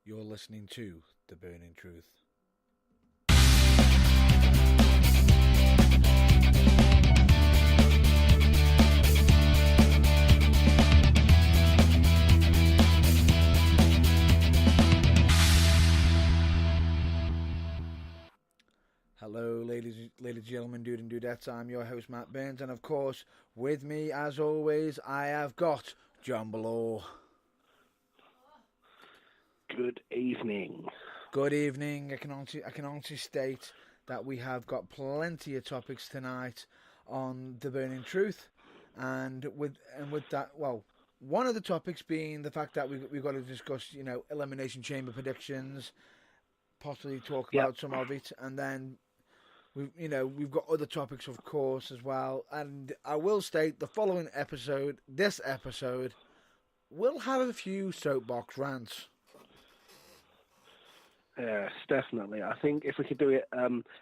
You're listening to The Burning Truth. Hello, ladies and gentlemen, dude and dudettes. I'm your host, Matt Burns, and of course, with me, as always, I have got John Below. Good evening. Good evening. I can honestly state that we have got plenty of topics tonight on The Burning Truth, and with that, well, one of the topics being the fact that we've got to discuss, Elimination Chamber predictions, possibly talk about some of it, and then we've got other topics, of course, as well. And I will state this episode, will have a few soapbox rants. Yes, definitely. I think if we could do it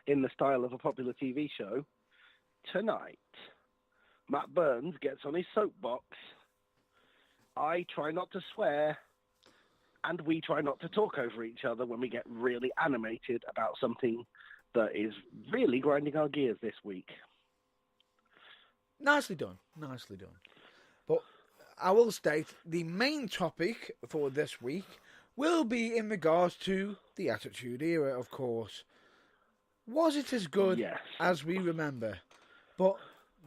in the style of a popular TV show, tonight, Matt Burns gets on his soapbox, I try not to swear, and we try not to talk over each other when we get really animated about something that is really grinding our gears this week. Nicely done. But I will state the main topic for this week will be in regards to the Attitude Era, of course. Was it as good as we remember? But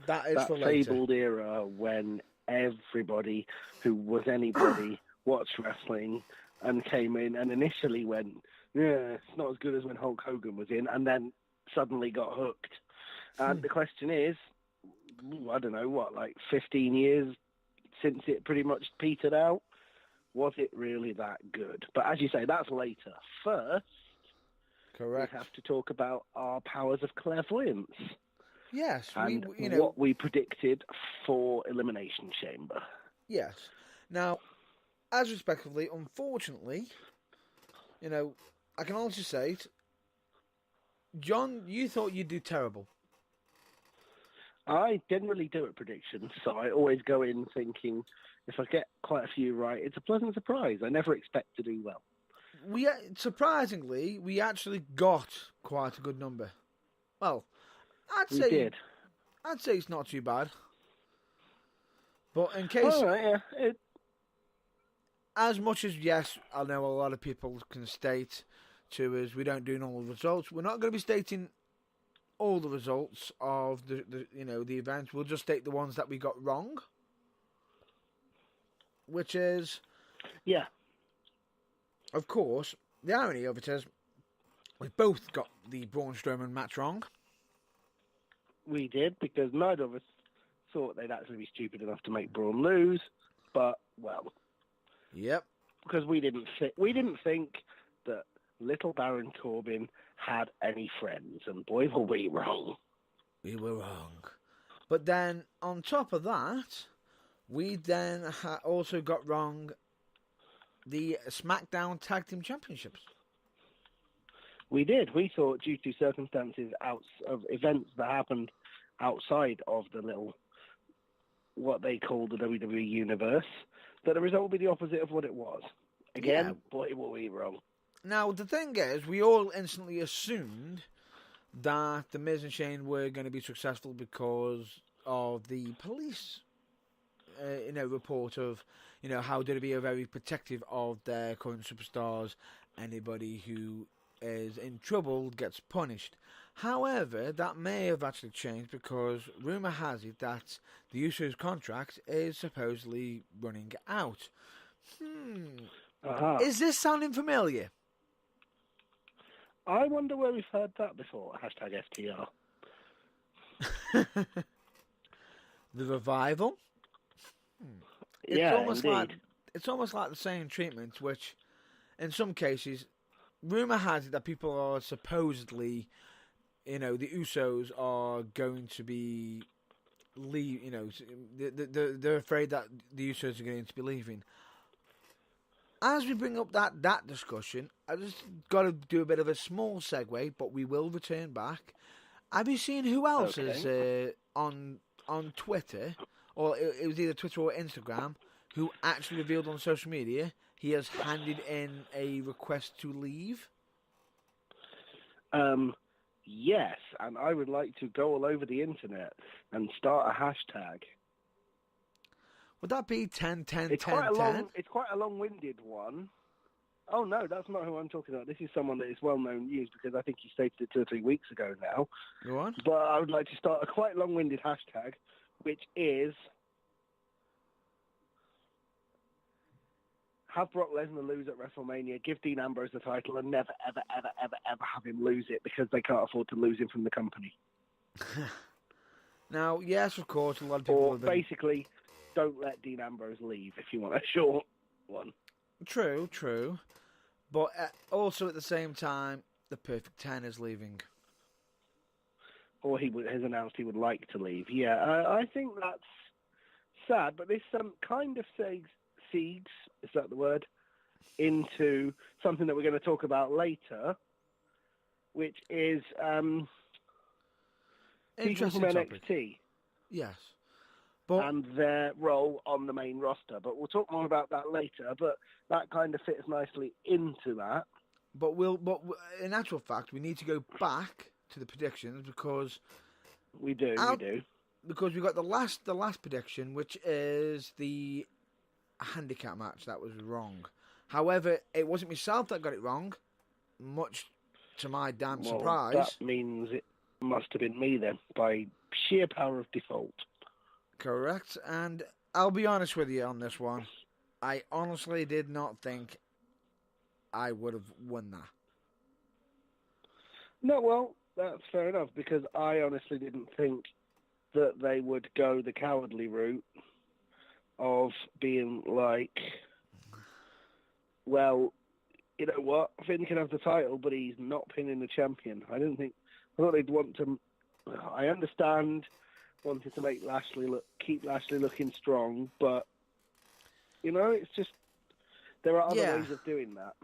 that is for later. That fabled era when everybody who was anybody watched wrestling and came in and initially went, yeah, it's not as good as when Hulk Hogan was in, and then suddenly got hooked. And the question is, I don't know, 15 years since it pretty much petered out? Was it really that good? But as you say, that's later. First, correct, we have to talk about our powers of clairvoyance. Yes, and what we predicted for Elimination Chamber. Yes. Now, as respectively, unfortunately, I can honestly say it, John, you thought you'd do terrible. I generally do at predictions, so I always go in thinking, if I get quite a few right, it's a pleasant surprise. I never expect to do well. Surprisingly, we actually got quite a good number. Well, I'd say it's not too bad. But in case... Oh, yeah. As much as, yes, I know a lot of people can state to us, we don't do normal results. We're not going to be stating all the results of the events. We'll just state the ones that we got wrong. Which is... Yeah. Of course, the irony of it is, we both got the Braun Strowman match wrong. We did, because neither of us thought they'd actually be stupid enough to make Braun lose. But, well... Yep. Because we didn't think that little Baron Corbin had any friends, and boy, were we wrong. We were wrong. But then, on top of that, we then also got wrong the SmackDown Tag Team Championships. We did. We thought, due to circumstances of events that happened outside of the little, what they call the WWE Universe, that the result would be the opposite of what it was. Again, boy, were we wrong. Now, the thing is, we all instantly assumed that The Miz and Shane were going to be successful because of the police, report of, how WWE are very protective of their current superstars. Anybody who is in trouble gets punished. However, that may have actually changed because rumour has it that the Usos' contract is supposedly running out. Is this sounding familiar? I wonder where we've heard that before. #FTR. The Revival? It's almost like the same treatment, which in some cases, rumour has it that people are supposedly, the Usos are going to be they're afraid that the Usos are going to be leaving. As we bring up that discussion, I just got to do a bit of a small segue, but we will return back. Have you seen who else is on Twitter, or it was either Twitter or Instagram, who actually revealed on social media he has handed in a request to leave? Yes, and I would like to go all over the internet and start a hashtag. Would that be 10 10 It's 10 quite a 10? long. It's quite a long-winded one. Oh no, that's not who I'm talking about. This is someone that is well-known news because I think he stated it 2 or 3 weeks ago now. Go on. But I would like to start a quite long-winded hashtag, which is have Brock Lesnar lose at WrestleMania, give Dean Ambrose the title, and never, ever, ever, ever, ever have him lose it because they can't afford to lose him from the company. Now, yes, of course, a lot of people Or have been... basically, don't let Dean Ambrose leave if you want a short one. True, true. But also at the same time, the Perfect 10 is leaving. Or he has announced he would like to leave. Yeah, I think that's sad, but this kind of seeds, is that the word, into something that we're going to talk about later, which is people from NXT. Yes. But, and their role on the main roster. But we'll talk more about that later, but that kind of fits nicely into that. But in actual fact, we need to go back to the predictions because... We do. Because we got the last prediction, which is the handicap match that was wrong. However, it wasn't myself that got it wrong, much to my damn surprise. That means it must have been me then, by sheer power of default. Correct, and I'll be honest with you on this one. I honestly did not think I would have won that. No, well, that's fair enough, because I honestly didn't think that they would go the cowardly route of being like, well, you know what, Finn can have the title, but he's not pinning the champion. I thought they'd want to, I understand wanting to make keep Lashley looking strong, but, you know, it's just, there are other ways of doing that.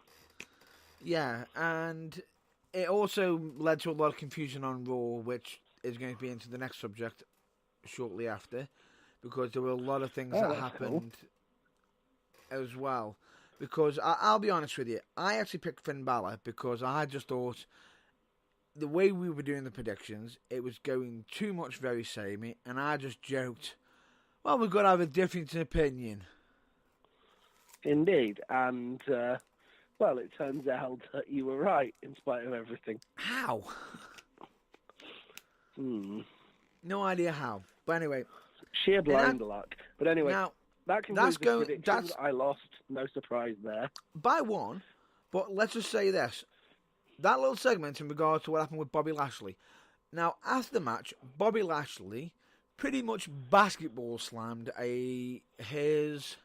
Yeah, and it also led to a lot of confusion on Raw, which is going to be into the next subject shortly after, because there were a lot of things that happened as well. Because I'll be honest with you, I actually picked Finn Balor because I just thought the way we were doing the predictions, it was going too much very samey, and I just joked, well, we've got to have a different opinion. Indeed, and, well, it turns out that you were right, in spite of everything. How? No idea how. But anyway. Sheer blind luck. But anyway, now, that concludes the predictions. I lost. No surprise there. By one, but let's just say this. That little segment in regards to what happened with Bobby Lashley. Now, after the match, Bobby Lashley pretty much basketball slammed his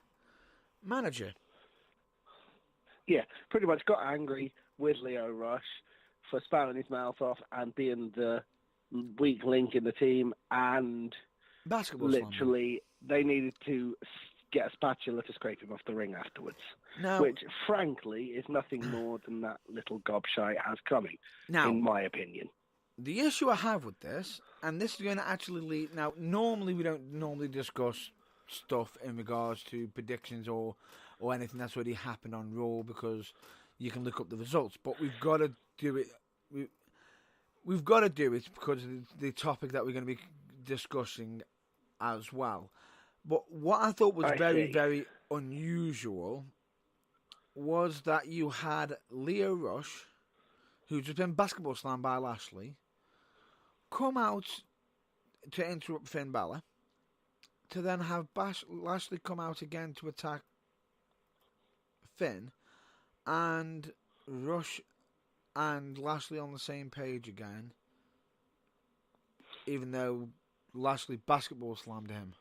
manager. Yeah, pretty much got angry with Lio Rush for spouting his mouth off and being the weak link in the team, and basketball literally they needed to get a spatula to scrape him off the ring afterwards, which frankly is nothing more than that little gobshite has coming, in my opinion. The issue I have with this, and this is going to actually lead... Now, normally we don't discuss stuff in regards to predictions or anything that's already happened on Raw because you can look up the results, but we've got to do it... We've got to do it because of the topic that we're going to be discussing as well. But what I thought was very unusual was that you had Lio Rush, who's just been basketball slammed by Lashley, come out to interrupt Finn Balor, to then have Lashley come out again to attack Finn, and Rush and Lashley on the same page again, even though Lashley basketball slammed him.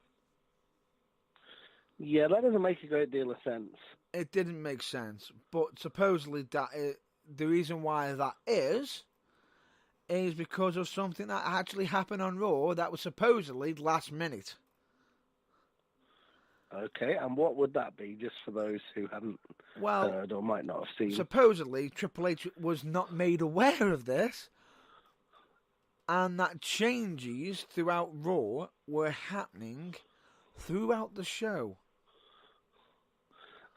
Yeah, that doesn't make a great deal of sense. It didn't make sense, but supposedly the reason why that is because of something that actually happened on Raw that was supposedly last minute. Okay, and what would that be, just for those who hadn't heard or might not have seen? Supposedly, Triple H was not made aware of this, and that changes throughout Raw were happening throughout the show.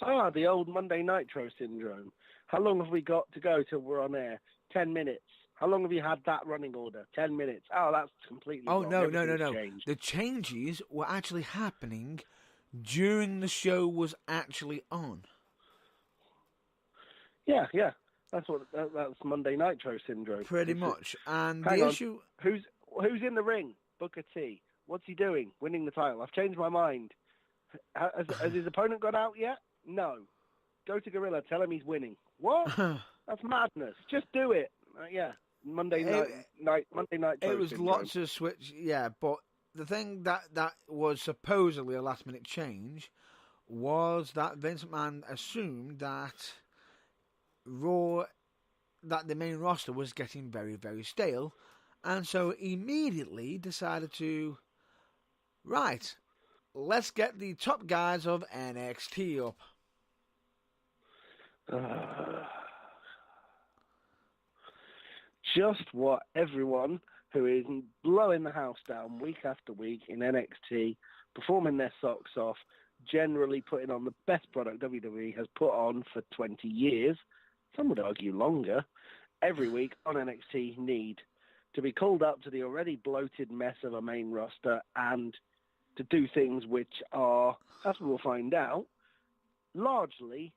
The old Monday Nitro syndrome. How long have we got to go till we're on air? 10 minutes. How long have you had that running order? 10 minutes. Oh, that's completely Oh, wrong. no. Everything's changed. The changes were actually happening during the show was actually on. Yeah. That's Monday Nitro syndrome. Pretty much. And Hang the on. issue... Who's in the ring? Booker T. What's he doing? Winning the title. I've changed my mind. Has his opponent got out yet? No. Go to Gorilla. Tell him he's winning. What? That's madness. Just do it. Yeah. Monday night. It was lots of switch. Yeah, but the thing that was supposedly a last minute change was that Vince McMahon assumed that Raw, that the main roster was getting very, very stale, and so immediately decided to, right, let's get the top guys of NXT up. Just what everyone who is blowing the house down week after week in NXT, performing their socks off, generally putting on the best product WWE has put on for 20 years, some would argue longer, every week on NXT need to be called up to the already bloated mess of a main roster and to do things which are, as we will find out, largely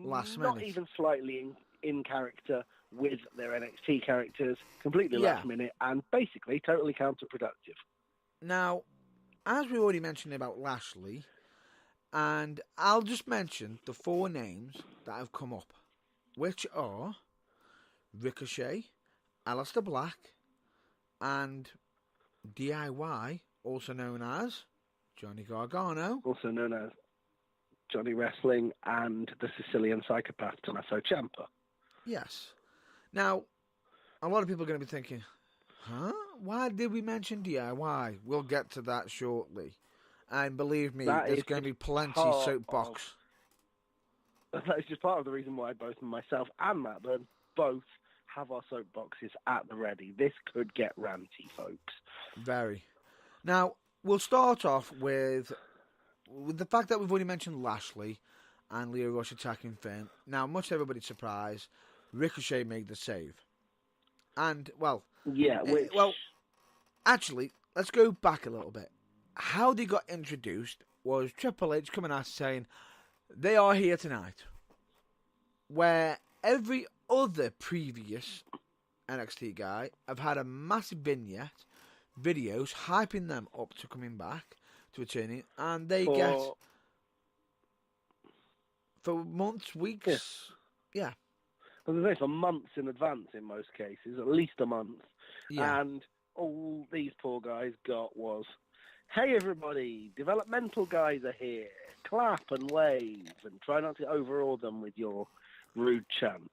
Last not minute. even slightly in character with their NXT characters, completely last minute, and basically totally counterproductive. Now, as we already mentioned about Lashley, and I'll just mention the 4 names that have come up, which are Ricochet, Aleister Black, and DIY, also known as Johnny Gargano. Also known as Johnny Wrestling and the Sicilian Psychopath, Tommaso Ciampa. Yes. Now, a lot of people are going to be thinking, huh? Why did we mention DIY? We'll get to that shortly. And believe me, there's going to be plenty soapbox. That is just part of the reason why both myself and Matt Burn both have our soapboxes at the ready. This could get ranty, folks. Very. Now, we'll start off with the fact that we've already mentioned Lashley and Lio Rush attacking Finn. Now, much to everybody's surprise, Ricochet made the save. And, well... Yeah, which... Well, actually, let's go back a little bit. How they got introduced was Triple H coming out saying, they are here tonight. Where every other previous NXT guy have had a massive vignette, videos hyping them up to coming back, to returning, and they get for months, weeks, yeah. I was going to say for months in advance in most cases, at least a month. Yeah. And all these poor guys got was, hey everybody, developmental guys are here, clap and wave, and try not to overawe them with your rude chants.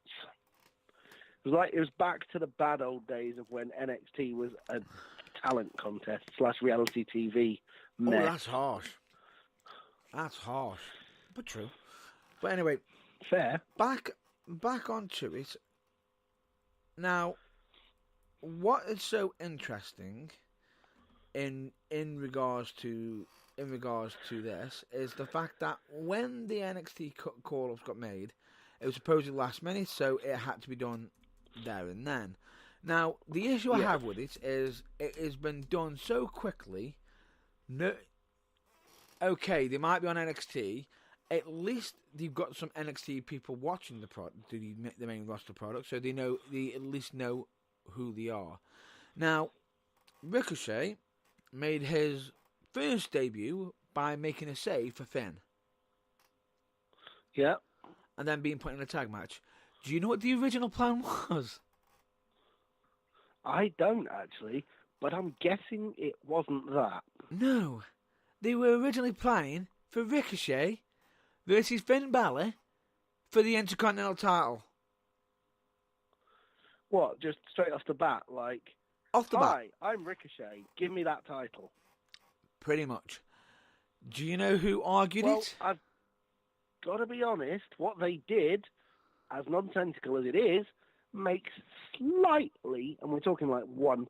It was back to the bad old days of when NXT was a talent contest / reality TV mess. Oh, that's harsh. That's harsh, but true. But anyway, fair. Back onto it. Now, what is so interesting in regards to this is the fact that when the NXT call-ups got made, it was supposedly last minute, so it had to be done there and then. Now, the issue I have with it is it has been done so quickly. No, okay, they might be on NXT. At least they've got some NXT people watching the main roster product, so they at least know who they are. Now, Ricochet made his first debut by making a save for Finn. Yeah. And then being put in a tag match. Do you know what the original plan was? I don't actually, but I'm guessing it wasn't that. No. They were originally planning for Ricochet versus Finn Balor for the Intercontinental title. What, just straight off the bat, like, off the bat? Hi, I'm Ricochet, give me that title. Pretty much. Do you know who argued it? I've got to be honest, what they did, as nonsensical as it is, makes slightly, and we're talking like 1%,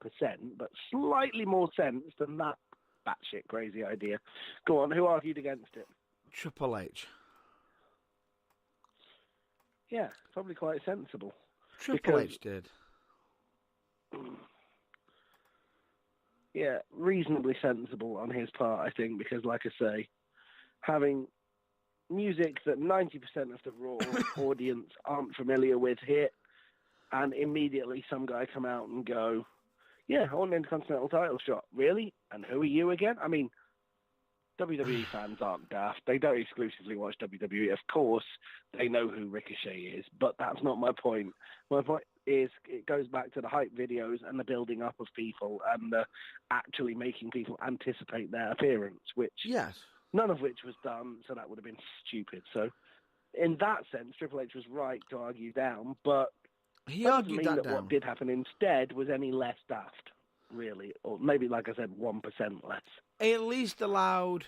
but slightly more sense than that batshit crazy idea. Go on, who argued against it? Triple H. Yeah, probably quite sensible. Triple H did. Yeah, reasonably sensible on his part, I think, because, like I say, having music that 90% of the Raw audience aren't familiar with hit, and immediately some guy come out and go, yeah, I want an Intercontinental title shot. Really? And who are you again? I mean, WWE fans aren't daft. They don't exclusively watch WWE. Of course, they know who Ricochet is, but that's not my point. My point is it goes back to the hype videos and the building up of people and the actually making people anticipate their appearance, which Yes. none of which was done, so that would have been stupid. So in that sense, Triple H was right to argue down, but He that doesn't argued mean that that down. what did happen instead was any less daft, really. Or maybe, like I said, 1% less. It at least allowed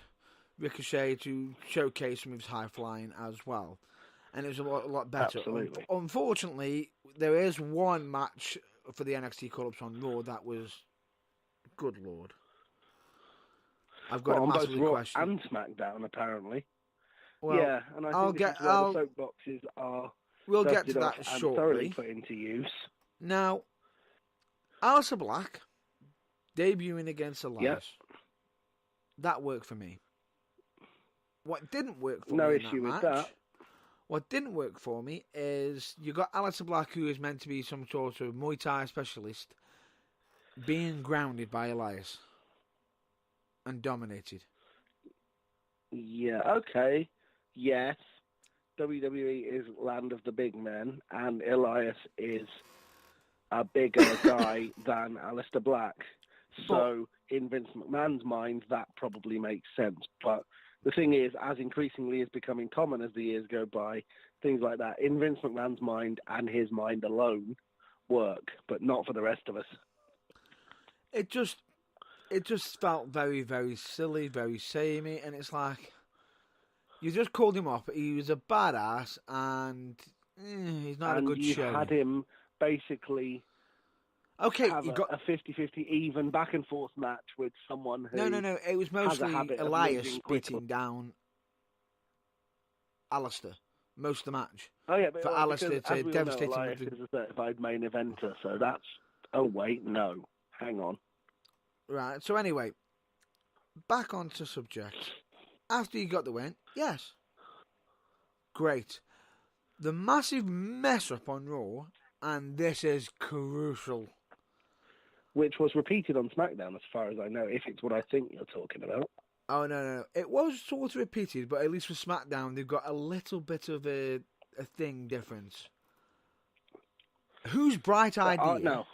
Ricochet to showcase some of his high flying as well. And it was a lot better. Absolutely. Unfortunately, there is one match for the NXT call-ups on Raw that was, good lord. I've got a on both massively Raw question. and SmackDown, apparently. Well, yeah, and I think this is where the soapboxes are we'll get to dusted that off and thoroughly shortly. put into use. Now, Aleister Black debuting against Elias. Yep. That worked for me. What didn't work for No me issue in with that match, that. what didn't work for me is you got Aleister Black, who is meant to be some sort of Muay Thai specialist, being grounded by Elias and dominated. Yeah, okay. Yes. WWE is land of the big men, and Elias is a bigger guy than Aleister Black. So, in Vince McMahon's mind, that probably makes sense. But the thing is, as increasingly is becoming common as the years go by, things like that, in Vince McMahon's mind and his mind alone, work, but not for the rest of us. It just felt very, very silly, very samey, and it's like, you just called him up. He was a badass, and he's not a good show. And you had him basically have a 50-50 even back and forth match with someone who No. It was mostly Elias beating quickly. down Aleister most of the match. Oh yeah, but for Aleister to devastate him. Elias is a certified main eventer, so that's. Oh wait, no, hang on. Right. So anyway, back onto subject. After you got the win, yes, great. The massive mess up on Raw, and this is crucial. Which was repeated on SmackDown, as far as I know, if it's what I think you're talking about. Oh, no. It was sort of repeated, but at least for SmackDown, they've got a little bit of a thing difference. Whose bright idea? No.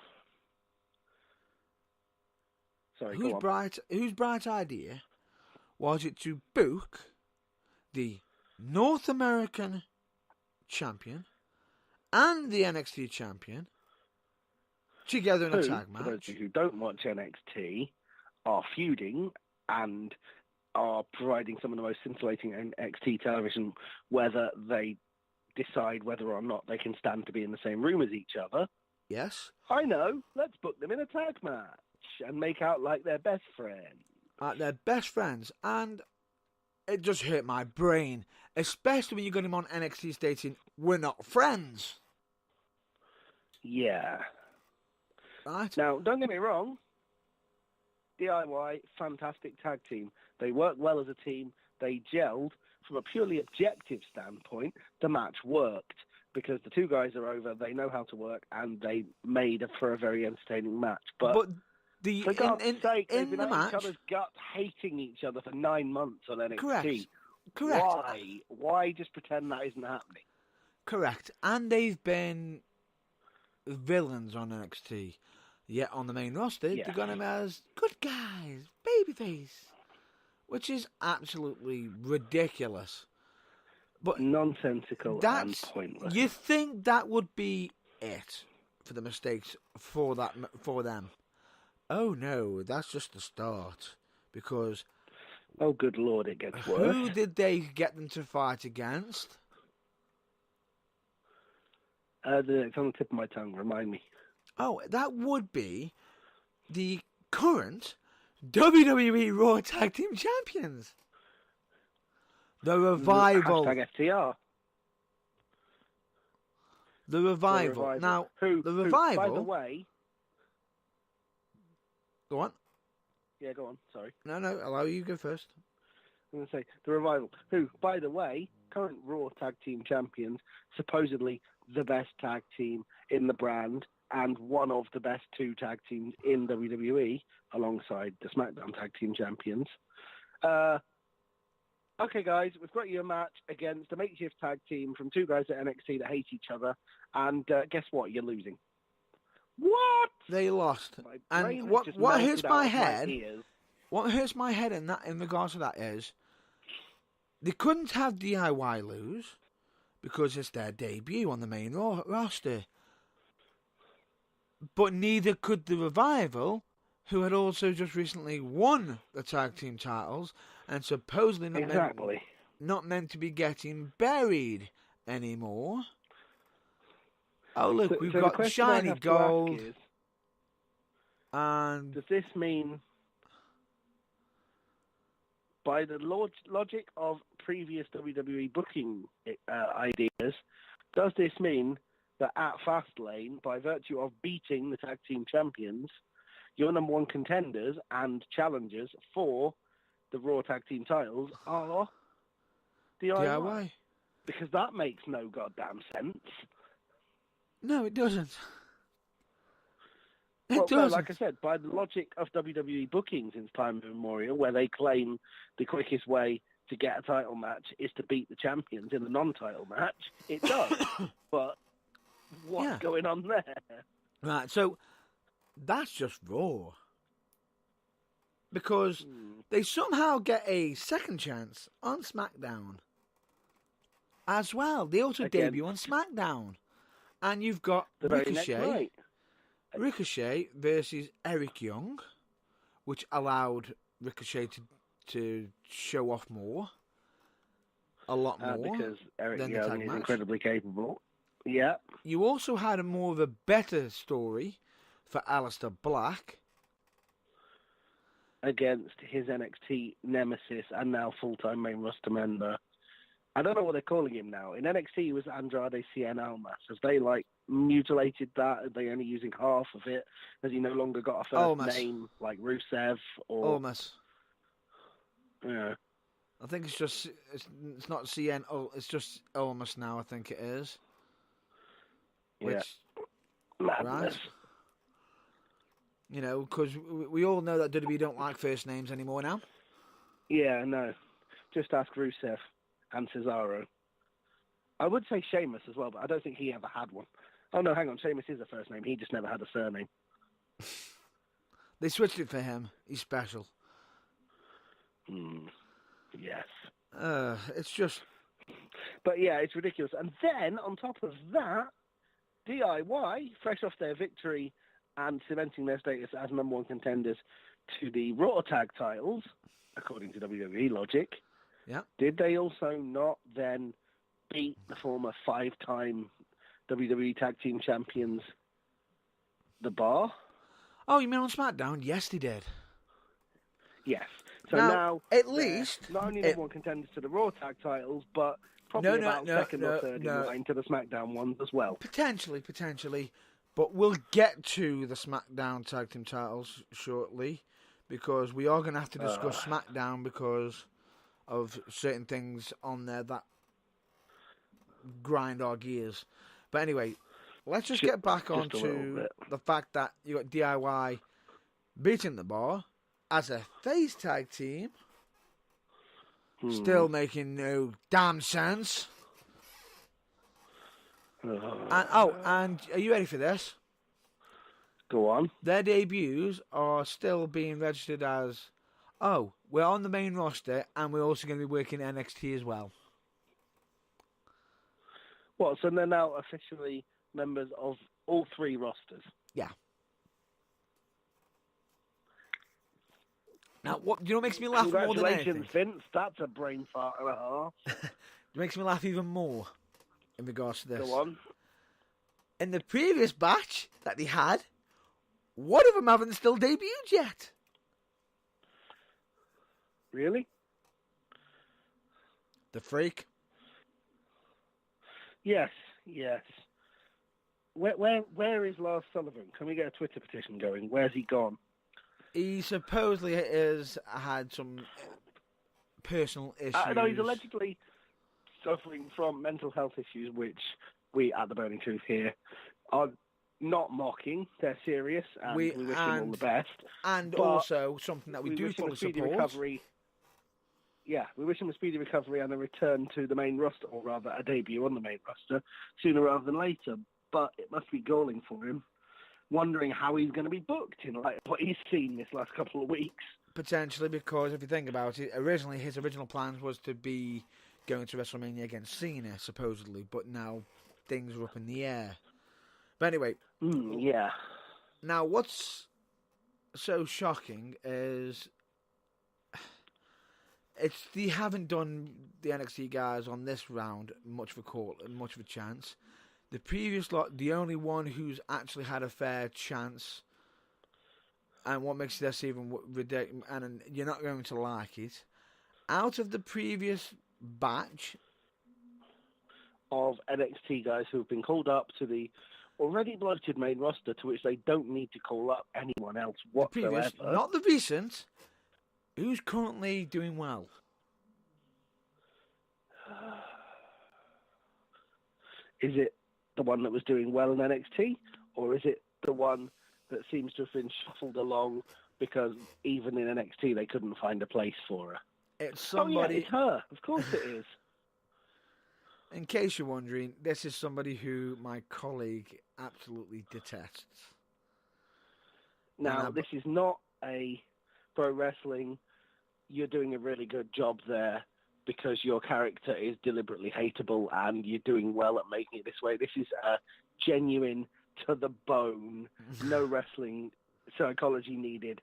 Sorry, whose bright idea was it to book the North American champion and the NXT champion together in a tag match? For those of you who don't watch NXT, are feuding and are providing some of the most scintillating NXT television, whether they decide whether or not they can stand to be in the same room as each other. Yes. I know. Let's book them in a tag match and make out like they're best friends. They're best friends, and it just hurt my brain, especially when you got him on NXT stating, "We're not friends." Yeah. Right? Now, don't get me wrong. DIY, fantastic tag team. They work well as a team. They gelled. From a purely objective standpoint, the match worked because the two guys are over, they know how to work, and they made for a very entertaining match. But for God's sake, they've been at each other's guts, hating each other for 9 months on NXT. Correct. Why just pretend that isn't happening? Correct. And they've been villains on NXT. Yet on the main roster, they've got him as good guys, babyface, which is absolutely ridiculous. But nonsensical and pointless. You think that would be it for the mistakes for them? Oh no, that's just the start. Because oh good lord, it gets worse. Who did they get them to fight against? It's on the tip of my tongue. Remind me. Oh, that would be the current WWE Raw Tag Team Champions. The Revival. Hashtag FTR. The Revival. Now, the Revival. By the way, go on. Yeah, go on. Sorry. No, allow you go first. I'm going to say the Revival, who, by the way, current Raw Tag Team Champions, supposedly the best tag team in the brand and one of the best 2 tag teams in WWE, alongside the SmackDown Tag Team Champions. Okay, guys, we've got you a match against a makeshift tag team from 2 guys at NXT that hate each other, and guess what? You're losing. What? They lost. My brain And has what just what melted hurts out my of head? ears. What hurts my head in regards to that is they couldn't have DIY lose because it's their debut on the main roster. But neither could the Revival, who had also just recently won the tag team titles and supposedly not meant to be getting buried anymore. Oh look, we've got shiny gold. And does this mean, by the logic of previous WWE booking ideas, does this mean that at Fastlane, by virtue of beating the tag team champions, your number 1 contenders and challengers for the Raw tag team titles are DIY? Because that makes no goddamn sense. No, it doesn't. Well, no, like I said, by the logic of WWE booking since time immemorial, where they claim the quickest way to get a title match is to beat the champions in a non-title match, it does. But what's going on there? Right, so that's just Raw. Because they somehow get a second chance on SmackDown as well. They also debut on SmackDown. And you've got Ricochet versus Eric Young, which allowed Ricochet to show off a lot more. Because Eric than Young the tag is match. incredibly capable. Yeah. You also had a more of a better story for Aleister Black against his NXT nemesis and now full-time main roster member. I don't know what they're calling him now. In NXT, he was Andrade Cien Almas. Have they, mutilated that? Are they only using half of it? Has he no longer got a first name, like Rusev? Or Almas. Yeah. I think it's not Cien, it's just Almas now, I think it is. Which, madness. Right? Because we all know that WWE don't like first names anymore now. Yeah, no. Just ask Rusev and Cesaro. I would say Sheamus as well, but I don't think he ever had one. Oh, no, hang on. Sheamus is a first name. He just never had a surname. They switched it for him. He's special. Yes. It's just... But, yeah, it's ridiculous. And then, on top of that, DIY, fresh off their victory and cementing their status as number 1 contenders to the Raw tag titles, according to WWE logic, did they also not then beat the former 5-time WWE Tag Team Champions, The Bar? Oh, you mean on SmackDown? Yes, they did. Yes. So now at least... not only number 1 contenders to the Raw tag titles, but probably second or third in line to the SmackDown ones as well. Potentially. But we'll get to the SmackDown Tag Team titles shortly, because we are going to have to discuss SmackDown because of certain things on there that grind our gears. But anyway, let's just get back onto the fact that you got DIY beating The Bar as a face tag team. Still making no damn sense. And are you ready for this? Go on. Their debuts are still being registered as, we're on the main roster and we're also going to be working NXT as well. What, so they're now officially members of all 3 rosters? Yeah. Now, what makes me laugh more than anything? Congratulations, Vince. That's a brain fart and a half. It makes me laugh even more in regards to this. Go on. In the previous batch that they had, one of them haven't still debuted yet. Really? The Freak. Yes. where is Lars Sullivan? Can we get a Twitter petition going? Where's he gone? He supposedly has had some personal issues. No, he's allegedly suffering from mental health issues, which we at the Burning Truth here are not mocking. They're serious, and we wish him all the best. And also something that we do fully support. Recovery. Yeah, we wish him a speedy recovery and a return to the main roster, or rather a debut on the main roster, sooner rather than later. But it must be galling for him, wondering how he's going to be booked in light of what he's seen this last couple of weeks. Potentially, because if you think about it, his original plans was to be going to WrestleMania against Cena, supposedly, but now things are up in the air. But anyway, yeah. Now, what's so shocking is they haven't done the NXT guys on this round much of a chance. The previous lot, the only one who's actually had a fair chance, and what makes this even ridiculous, and you're not going to like it, out of the previous batch of NXT guys who've been called up to the already bloated main roster, to which they don't need to call up anyone else whatsoever. The previous, not the recent. Who's currently doing well? Is it the one that was doing well in NXT, or is it the one that seems to have been shuffled along because even in NXT they couldn't find a place for her? It's somebody. Oh yeah, it's her. Of course it is. In case you're wondering, this is somebody who my colleague absolutely detests. Now, this is not a pro wrestling, you're doing a really good job there because your character is deliberately hateable and you're doing well at making it this way. This is a genuine, to the bone, no wrestling psychology needed,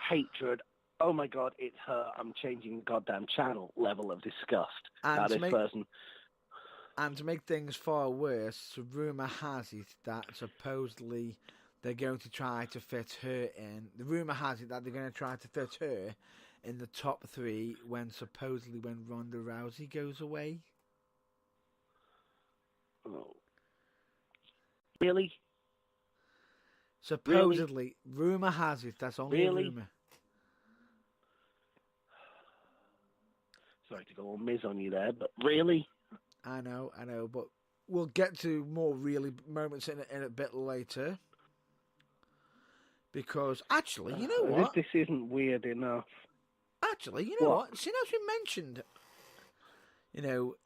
hatred. Oh my God, it's her. I'm changing the goddamn channel level of disgust at this person. And to make things far worse, rumour has it that supposedly they're going to try to fit her in. The rumour has it that they're going to try to fit her in the top 3 when Ronda Rousey goes away. Oh. Really? Supposedly. Really? Rumour has it. That's only a rumour. Sorry to go all Miz on you there, but really? I know, but we'll get to more really moments in a bit later. Because, actually, you know what? This isn't weird enough. Actually, you know what? Seeing as we mentioned,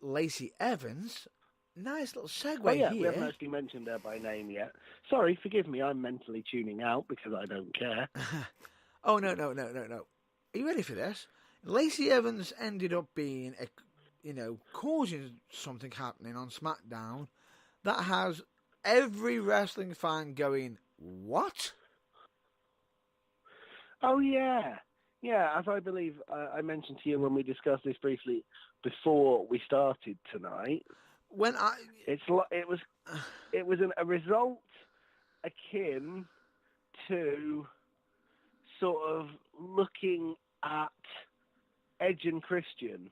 Lacey Evans, nice little segue here. We haven't actually mentioned her by name yet. Sorry, forgive me, I'm mentally tuning out because I don't care. Oh, no. Are you ready for this? Lacey Evans ended up being causing something happening on SmackDown that has every wrestling fan going, what? Oh, yeah. Yeah, as I believe I mentioned to you when we discussed this briefly before we started tonight. It was a result akin to sort of looking at Edge and Christian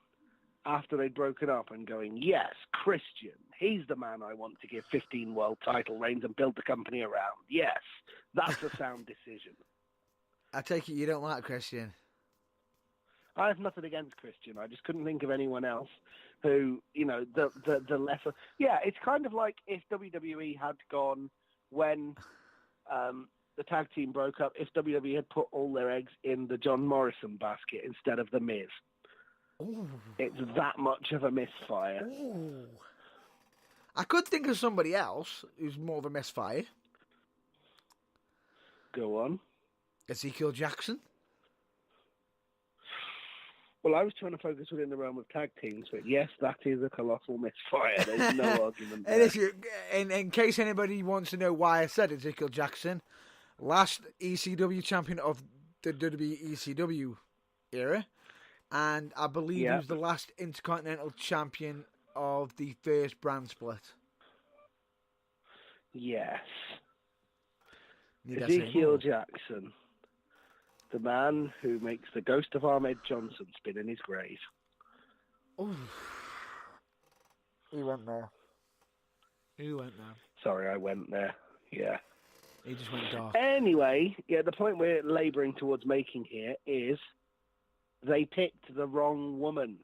after they'd broken up and going, yes, Christian, he's the man I want to give 15 world title reigns and build the company around. Yes, that's a sound decision. I take it you don't like Christian. I have nothing against Christian. I just couldn't think of anyone else who, the lesser... Yeah, it's kind of like if WWE had gone when the tag team broke up, if WWE had put all their eggs in the John Morrison basket instead of the Miz. Ooh. It's that much of a misfire. Ooh. I could think of somebody else who's more of a misfire. Go on. Ezekiel Jackson. Well, I was trying to focus within the realm of tag teams, but yes, that is a colossal misfire. There's no argument there. And in case anybody wants to know why I said Ezekiel Jackson, last ECW champion of the WWE ECW era, and I believe he was the last Intercontinental champion of the first brand split. Yes. Ezekiel Jackson. The man who makes the ghost of Ahmed Johnson spin in his grave. Ooh. He went there. You went there. Sorry, I went there. Yeah. He just went dark. Anyway, yeah, the point we're labouring towards making here is they picked the wrong woman.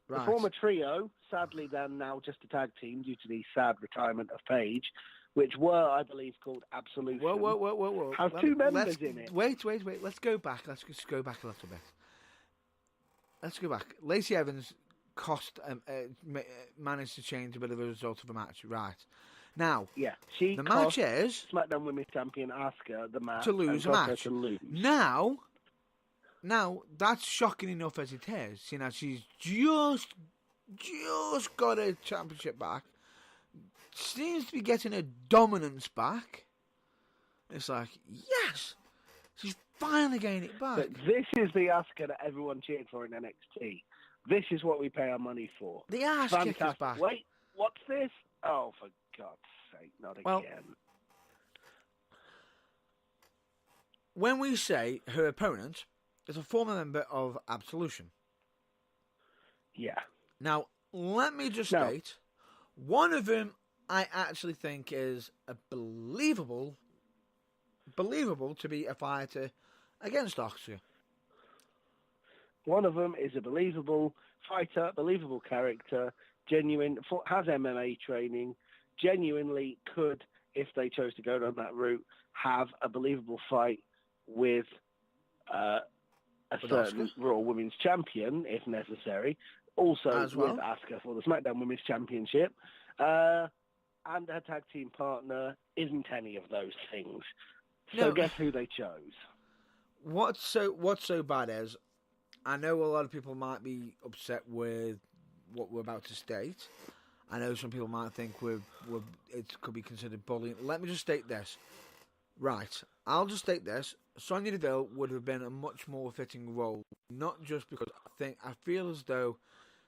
Right. The former trio, sadly then now just a tag team due to the sad retirement of Paige, which were, I believe, called Absolution. Whoa. Have two members in it. Wait. Let's go back. Let's just go back a little bit. Let's go back. Lacey Evans managed to change a bit of a result of a match. Right. Now, yeah, the match is SmackDown Women's Champion Asuka the match to lose a match. To lose. Now that's shocking enough as it is. You know, she's just got her championship back. Seems to be getting her dominance back. It's like, yes, she's finally getting it back. But this is the Asuka that everyone cheered for in NXT. This is what we pay our money for. The ass kick is back. Wait, what's this? Oh, for God's sake, not again. When we say her opponent is a former member of Absolution. Yeah. Now, let me just state, one of them I actually think is a believable to be a fighter against Asuka. One of them is a believable fighter, believable character, genuine, has MMA training, genuinely could, if they chose to go down that route, have a believable fight with a certain Raw Women's Champion, if necessary. Also with Asuka for the SmackDown Women's Championship. And her tag team partner isn't any of those things. So guess who they chose? What's so bad is, I know a lot of people might be upset with what we're about to state. I know some people might think it could be considered bullying. Let me just state this. Right, I'll just state this. Sonya Deville would have been a much more fitting role, not just because I feel as though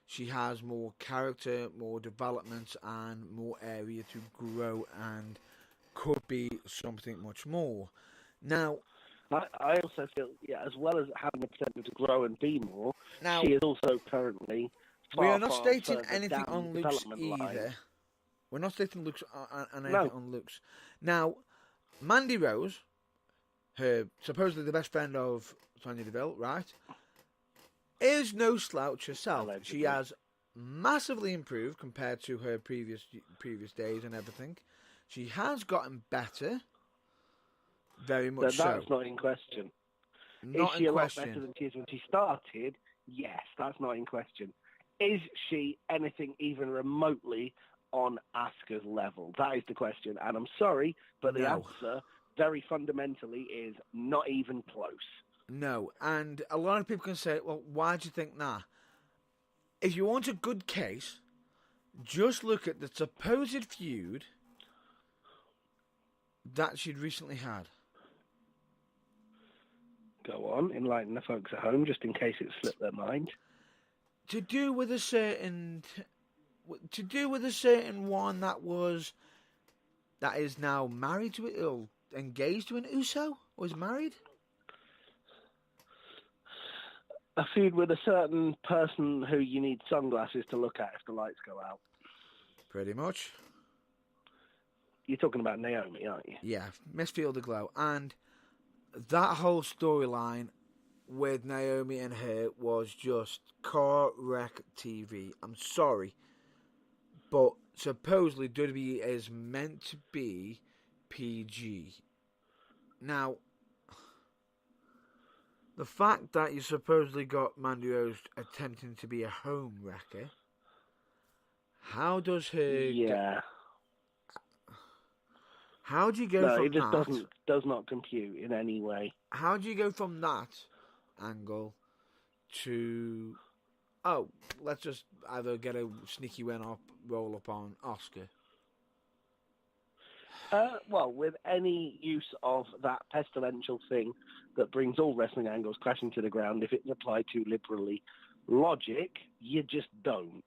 she has more character, more development, and more area to grow, and could be something much more. Now, I also feel, as well as having the potential to grow and be more, she is also currently we are not stating anything on Luke's either. We're not stating anything on Luke's. Now, Mandy Rose, her supposedly the best friend of Sonya Deville, right, is no slouch herself. Allegedly. She has massively improved compared to her previous days and everything. She has gotten better, very much so. That's not in question. Is she a lot better than she is when she started? Yes, that's not in question. Is she anything even remotely on Asuka's level? That is the question. And I'm sorry, but the answer, very fundamentally, is not even close. No, and a lot of people can say, well, why do you think that? If you want a good case, just look at the supposed feud that she'd recently had. Go on, enlighten the folks at home, just in case it slipped their mind. To do with a certain one that is now married to it, or engaged to an Uso, was married. A feud with a certain person who you need sunglasses to look at if the lights go out. Pretty much. You're talking about Naomi, aren't you? Yeah, Miss Feel the Glow. And that whole storyline with Naomi and her was just car wreck TV. I'm sorry, but supposedly WWE is meant to be PG. Now, the fact that you supposedly got Mandy Rose attempting to be a home wrecker, how does her... Yeah. How do you go from that... No, it just does not compute in any way. How do you go from that angle to... Oh, let's just either get a sneaky win or roll up on Asuka? Well, with any use of that pestilential thing that brings all wrestling angles crashing to the ground, if it's applied too liberally, logic, you just don't.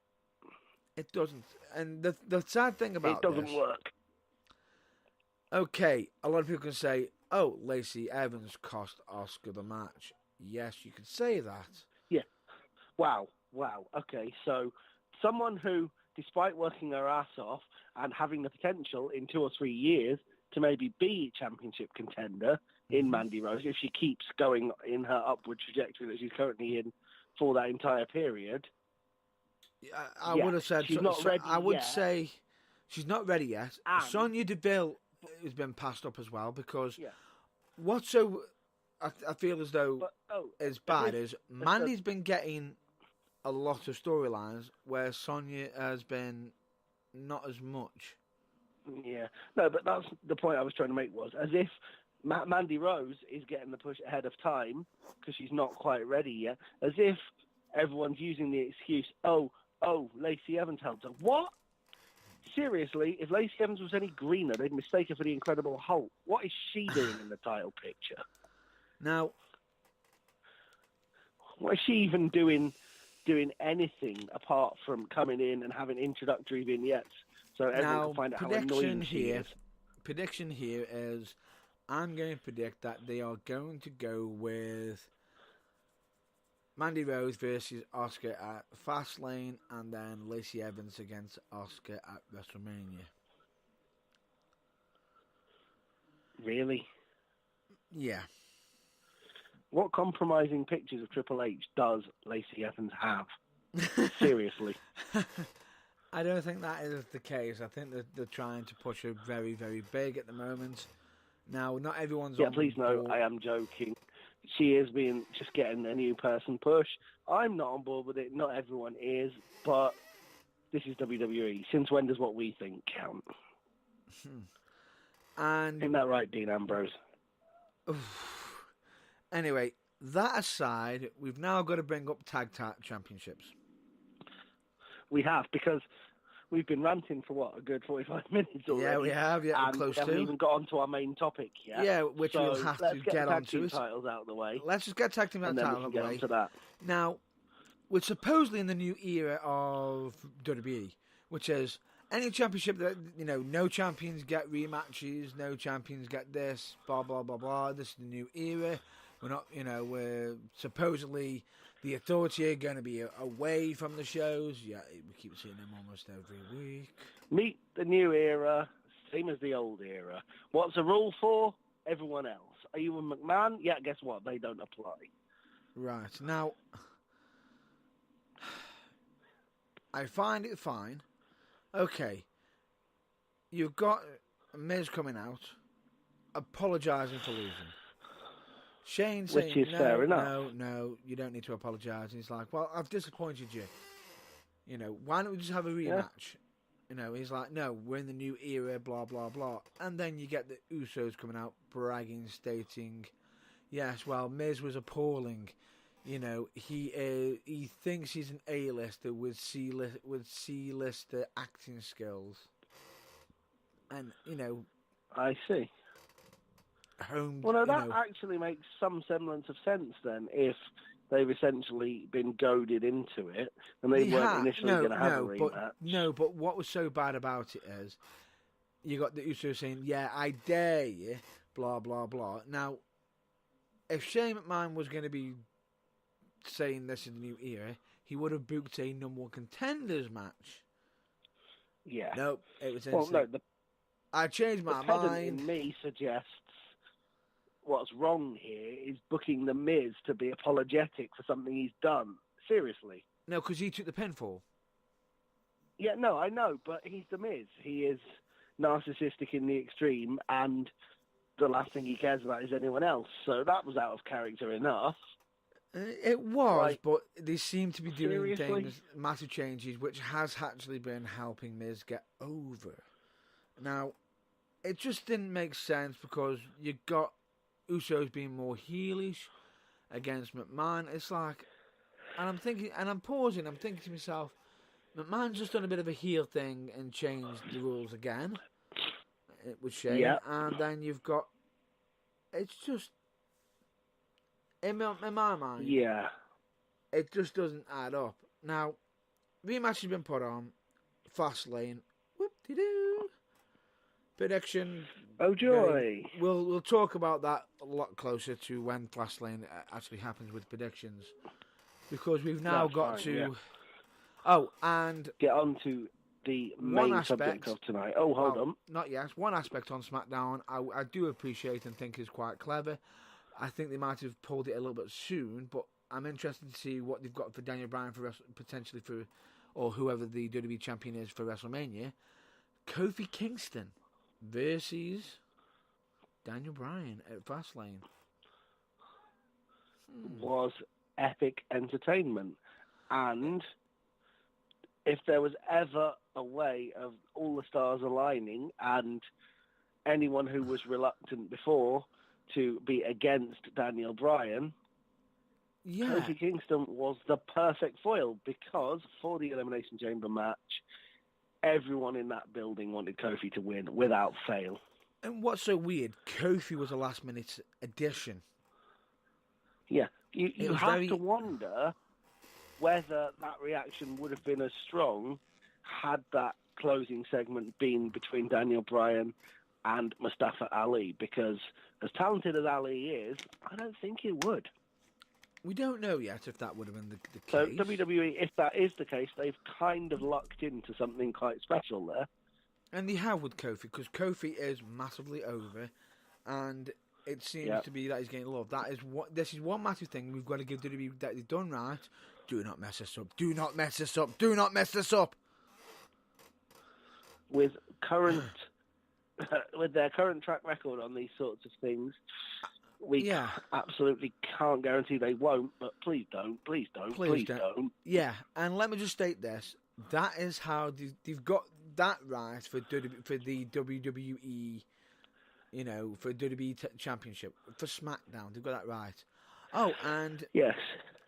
It doesn't. And the sad thing about it doesn't work. Okay, a lot of people can say, oh, Lacey Evans cost Asuka the match. Yes, you could say that. Yeah. Wow. Okay, so someone who despite working her ass off and having the potential in 2 or 3 years to maybe be championship contender in Mandy Rose, if she keeps going in her upward trajectory that she's currently in for that entire period. I would have said she's not ready I would yet. say she's not ready yet. And, Sonya Deville has been passed up as well because what's so I feel as though is bad is Mandy's been getting a lot of storylines where Sonya has been not as much. Yeah, no, but that's the point I was trying to make was as if Mandy Rose is getting the push ahead of time because she's not quite ready yet, as if everyone's using the excuse, oh, Lacey Evans helped her. What? Seriously, if Lacey Evans was any greener, they'd mistake her for the Incredible Hulk. What is she doing in the title picture? Now, what is she even doing anything apart from coming in and having introductory vignettes so everyone can find out how annoying she is? Prediction here is I'm going to predict that they are going to go with Mandy Rose versus Asuka at Fastlane and then Lacey Evans against Asuka at WrestleMania. Really? Yeah. What compromising pictures of Triple H does Lacey Evans have? Seriously. I don't think that is the case. I think that they're trying to push her very, very big at the moment. Now, not everyone's on please board. no, I am joking. She is just getting a new person push. I'm not on board with it. Not everyone is, but this is WWE. Since when does what we think count? And isn't that right, Dean Ambrose? Anyway, that aside, we've now got to bring up tag championships. We have, because we've been ranting for, a good 45 minutes already. Yeah, we have. Yeah, and close we haven't even got onto our main topic yet. Yeah, which we'll have to get onto. Let's get titles out of the way. Let's just get tag team titles out of the way. That. Now, we're supposedly in the new era of WWE, which is any championship that, no champions get rematches, no champions get this, blah, blah, blah, blah. This is the new era. We're not, we're supposedly the Authority are going to be away from the shows. Yeah, we keep seeing them almost every week. Meet the new era, same as the old era. What's the rule for? Everyone else. Are you a McMahon? Yeah, guess what? They don't apply. Right. Now, I find it fine. Okay. You've got Miz coming out, apologising for losing. Shane saying, which is fair enough. No, you don't need to apologise. And he's like, well, I've disappointed you. Why don't we just have a rematch? Yeah. He's like, no, we're in the new era, blah, blah, blah. And then you get the Usos coming out bragging, stating, yes, well, Miz was appalling. He thinks he's an A-lister with C-lister acting skills. And, I see. That actually makes some semblance of sense then, if they've essentially been goaded into it and they weren't initially going to have a rematch. But what was so bad about it is you got the Usos saying, yeah, I dare you, blah, blah, blah. Now, if Shane McMahon was going to be saying this in the new era, he would have booked a number one contenders match. Yeah. Nope, it was I changed my mind. In me suggests what's wrong here is booking The Miz to be apologetic for something he's done. Seriously. No, because he took the pinfall. Yeah, no, I know, but he's The Miz. He is narcissistic in the extreme, and the last thing he cares about is anyone else. So that was out of character enough. It was, but they seem to be doing things, massive changes, which has actually been helping Miz get over. Now, it just didn't make sense because you got Usos being more heelish against McMahon. It's like, and I'm thinking, and I'm pausing, I'm thinking to myself, McMahon's just done a bit of a heel thing and changed the rules again with Shane. Yeah. And then you've got, it's just, in my mind, it just doesn't add up. Now, rematch has been put on, Fastlane, whoop-de-doo. Prediction. Oh joy! We'll talk about that a lot closer to when Fastlane actually happens with predictions, because we've now got to. Yeah. Oh, and get on to the one main subject of tonight. Oh, hold on. Not yet. One aspect on SmackDown I do appreciate and think is quite clever. I think they might have pulled it a little bit soon, but I'm interested to see what they've got for Daniel Bryan potentially for, or whoever the WWE champion is for WrestleMania. Kofi Kingston versus Daniel Bryan at Fastlane. Was epic entertainment. And if there was ever a way of all the stars aligning and anyone who was reluctant before to be against Daniel Bryan, Kofi Kingston was the perfect foil, because for the Elimination Chamber match, everyone in that building wanted Kofi to win without fail. And what's so weird, Kofi was a last-minute addition. Yeah, you have to wonder whether that reaction would have been as strong had that closing segment been between Daniel Bryan and Mustafa Ali, because as talented as Ali is, I don't think it would. We don't know yet if that would have been the case. So WWE, if that is the case, they've kind of lucked into something quite special there. And they have with Kofi, because Kofi is massively over, and it seems to be that he's getting love. This is one massive thing we've got to give WWE that they've done right. Do not mess us up. Do not mess us up. Do not mess us up. With their current track record on these sorts of things, we absolutely can't guarantee they won't. But please don't. Please don't. Please don't. Yeah, and let me just state this: that is how they've got that right for the WWE. You know, for WWE Championship, for SmackDown, they've got that right. Oh, and yes.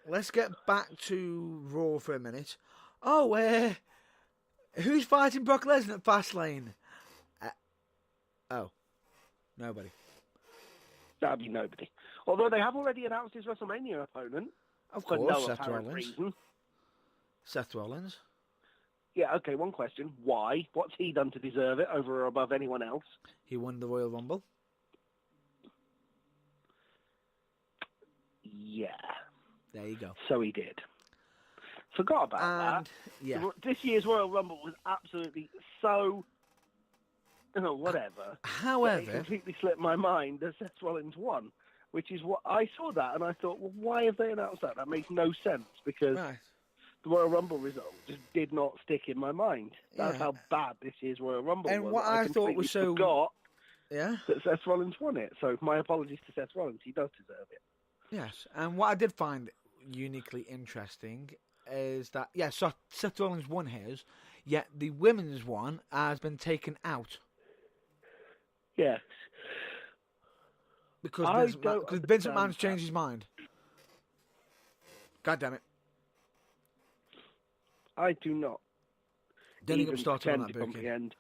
Let's get back to Raw for a minute. Oh, who's fighting Brock Lesnar at Fastlane? Nobody. That'd be nobody. Although they have already announced his WrestleMania opponent. Of course, no Seth apparent Rollins. reason. Seth Rollins. Yeah, okay, one question. Why? What's he done to deserve it over or above anyone else? He won the Royal Rumble. Yeah. There you go. So he did. Forgot about that. Yeah. This year's Royal Rumble was absolutely so... whatever. However... It completely slipped my mind that Seth Rollins won, which is what... I saw that and I thought, well, why have they announced that? That makes no sense, because the Royal Rumble result just did not stick in my mind. That's how bad this year's Royal Rumble was. And what I thought was so... forgot that Seth Rollins won it. So my apologies to Seth Rollins. He does deserve it. Yes, and what I did find uniquely interesting is that, so Seth Rollins won his, yet the women's one has been taken out. Yes. Because Vince McMahon's changed his mind. God damn it. I do not even started on that to comprehend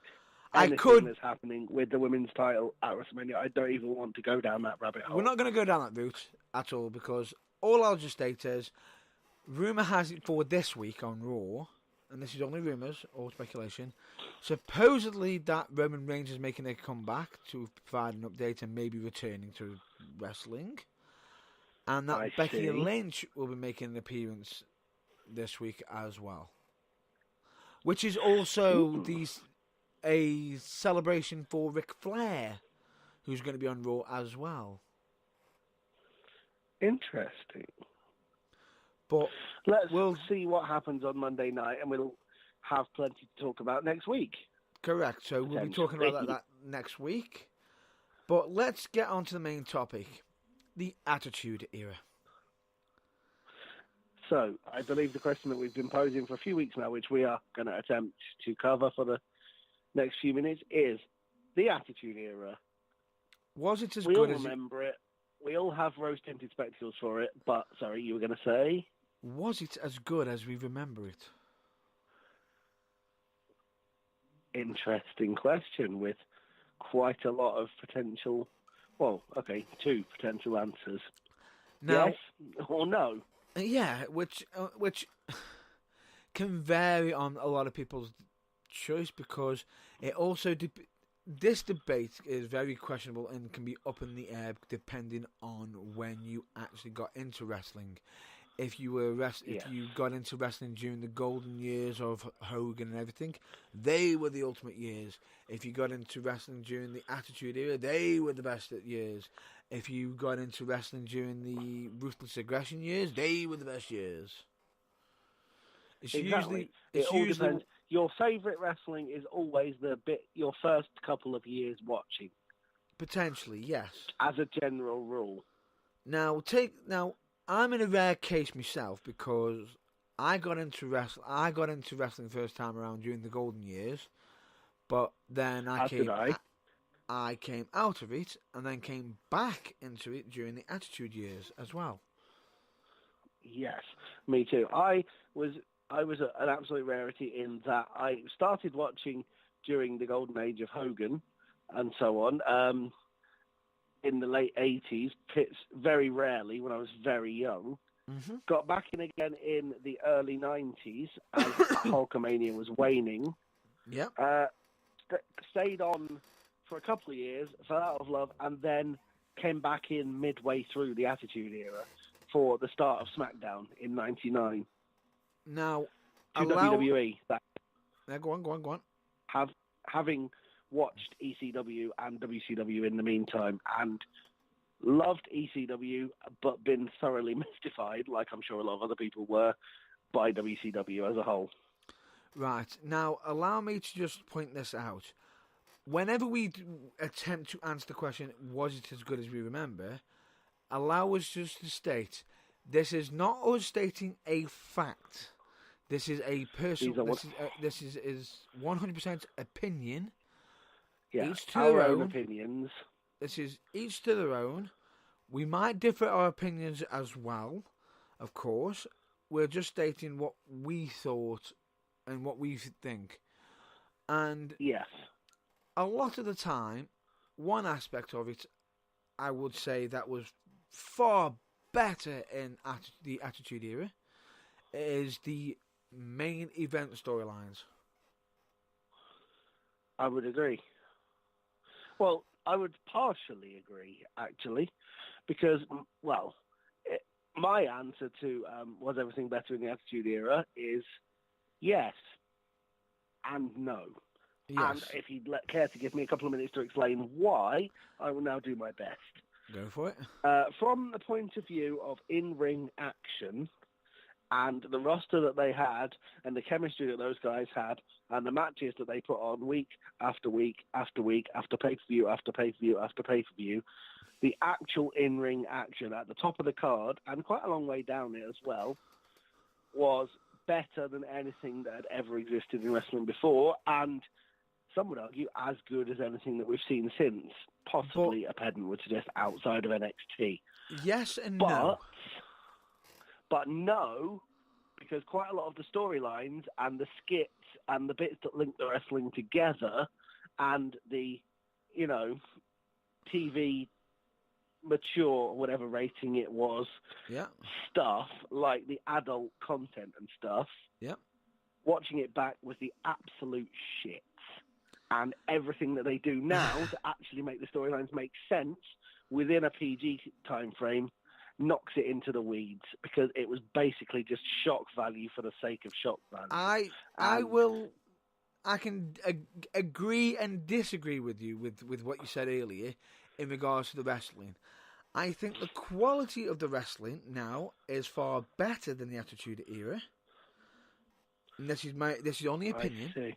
anything that's happening with the women's title at WrestleMania. I don't even want to go down that rabbit hole. We're not going to go down that route at all, because all I'll just state is, rumour has it for this week on Raw, and this is only rumours or speculation, supposedly that Roman Reigns is making a comeback to provide an update and maybe returning to wrestling, and that Becky Lynch will be making an appearance this week as well, which is also a celebration for Ric Flair, who's going to be on Raw as well. Interesting. But we'll see what happens on Monday night, and we'll have plenty to talk about next week. Correct. So we'll be talking about that next week. But let's get on to the main topic, the Attitude Era. So I believe the question that we've been posing for a few weeks now, which we are going to attempt to cover for the next few minutes, is the Attitude Era. Was it as good as... We all remember it. We all have rose-tinted spectacles for it, but, sorry, you were going to say? Was it as good as we remember it? Interesting question with quite a lot of potential... Well, okay, two potential answers. Now, yes or no? Yeah, which can vary on a lot of people's choice, because it also... This debate is very questionable and can be up in the air depending on when you actually got into wrestling. if you were Yes. if you got into wrestling during the golden years of Hogan and everything, they were the ultimate years. If you got into wrestling during the Attitude Era, they were the best at years. If you got into wrestling during the Ruthless Aggression years, they were the best years. It's Exactly. it's It all usually depends. Your favourite wrestling is always your first couple of years watching, potentially yes. as a general rule. Now I'm in a rare case myself because I got into wrestling first time around during the golden years, but then As did I. I came out of it and then came back into it during the Attitude years as well. Yes, me too. I was an absolute rarity in that I started watching during the golden age of Hogan and so on. In the late 80s, Pits very rarely when I was very young. Mm-hmm. Got back in again in the early 90s as Hulkamania was waning. Yep. Stayed on for a couple of years, fell out of love, and then came back in midway through the Attitude Era for the start of SmackDown in '99. Now, To WWE. Go on. Having watched ECW and WCW in the meantime, and loved ECW, but been thoroughly mystified, like I'm sure a lot of other people were, by WCW as a whole. Right. Now, allow me to just point this out. Whenever we attempt to answer the question, was it as good as we remember, allow us just to state, this is not us stating a fact. This is a personal. This is 100% opinion. Yeah, each to our their own own. opinions. This is each to their own. We might differ our opinions as well, of course. We're just stating what we thought and what we think. And Yes. a lot of the time, one aspect of it, I would say that was far better in the Attitude Era, is the main event storylines. I would agree. Well, I would partially agree, actually, because, well, my answer to was everything better in the Attitude Era is yes and no. Yes. And if you'd care to give me a couple of minutes to explain why, I will now do my best. Go for it. From the point of view of in-ring action and the roster that they had and the chemistry that those guys had and the matches that they put on week after week after week after pay-per-view after pay-per-view after pay-per-view, the actual in-ring action at the top of the card and quite a long way down it as well was better than anything that had ever existed in wrestling before, and some would argue as good as anything that we've seen since. Possibly a pedant would suggest outside of NXT. Yes and no. But no, because quite a lot of the storylines and the skits and the bits that link the wrestling together and the, TV mature, whatever rating it was, stuff, like the adult content and stuff, watching it back was the absolute shit. And everything that they do now to actually make the storylines make sense within a PG time frame knocks it into the weeds, because it was basically just shock value for the sake of shock value. I can agree and disagree with you with what you said earlier in regards to the wrestling. I think the quality of the wrestling now is far better than the Attitude Era. And this is only opinion. I see.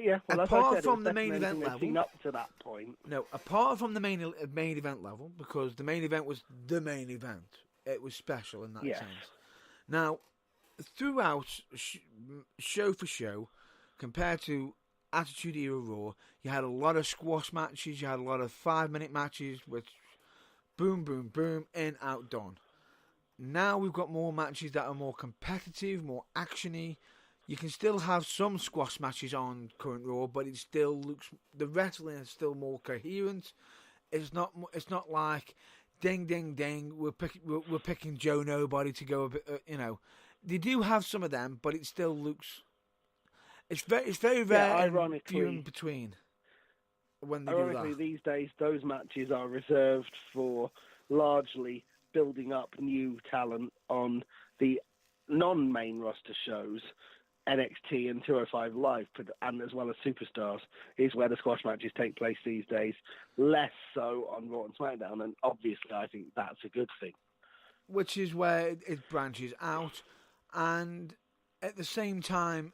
Yeah. Well, apart from the main event level, up to that point. No, apart from the main event level, because the main event was the main event. It was special in that sense. Now, throughout show for show, compared to Attitude Era Raw, you had a lot of squash matches. You had a lot of 5-minute matches, which boom, boom, boom, in, out, done. Now we've got more matches that are more competitive, more actiony. You can still have some squash matches on current Raw, but it still looks, the wrestling is still more coherent. It's not like ding ding ding. We're picking Joe Nobody to go a bit. They do have some of them, but it still looks. It's very rare. Ironically, and few in between. When they ironically, do that. these days those matches are reserved for largely building up new talent on the non-main roster shows, NXT and 205 Live, and as well as Superstars, is where the squash matches take place these days. Less so on Raw and SmackDown, and obviously I think that's a good thing. Which is where it branches out, and at the same time,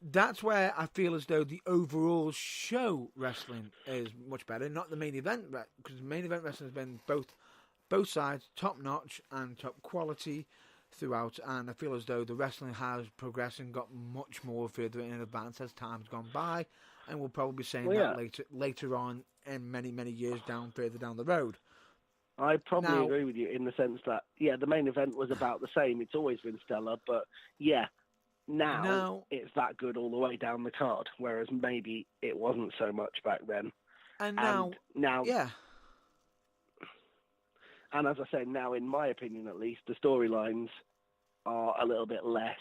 that's where I feel as though the overall show wrestling is much better, not the main event, because the main event wrestling has been both sides top notch and top quality throughout, and I feel as though the wrestling has progressed and got much more further in advance as time's gone by, and we'll probably be saying that later on in many years further down the road. I probably agree with you in the sense that, the main event was about the same. It's always been stellar, but now it's that good all the way down the card, whereas maybe it wasn't so much back then. And now, and as I say, now in my opinion at least, the storylines are a little bit less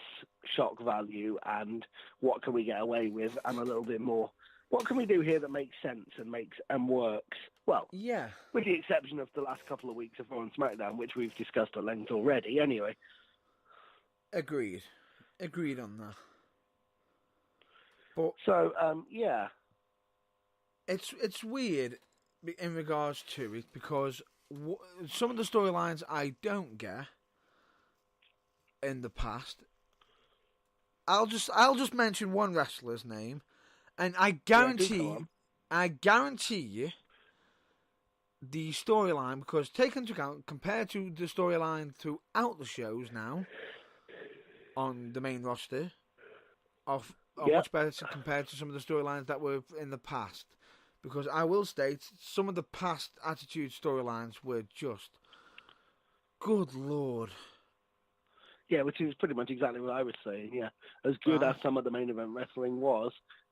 shock value and what can we get away with, and a little bit more, what can we do here that makes sense and works? Well, with the exception of the last couple of weeks of Raw and SmackDown, which we've discussed at length already anyway. Agreed on that. But so, it's weird in regards to it, because some of the storylines I don't get in the past. I'll just mention one wrestler's name, and I guarantee you the storyline, because taken into account compared to the storyline throughout the shows now on the main roster, are much better compared to some of the storylines that were in the past. Because I will state, some of the past Attitude storylines were just, good Lord. Yeah, which is pretty much exactly what I was saying, yeah. As good as some of the main event wrestling was,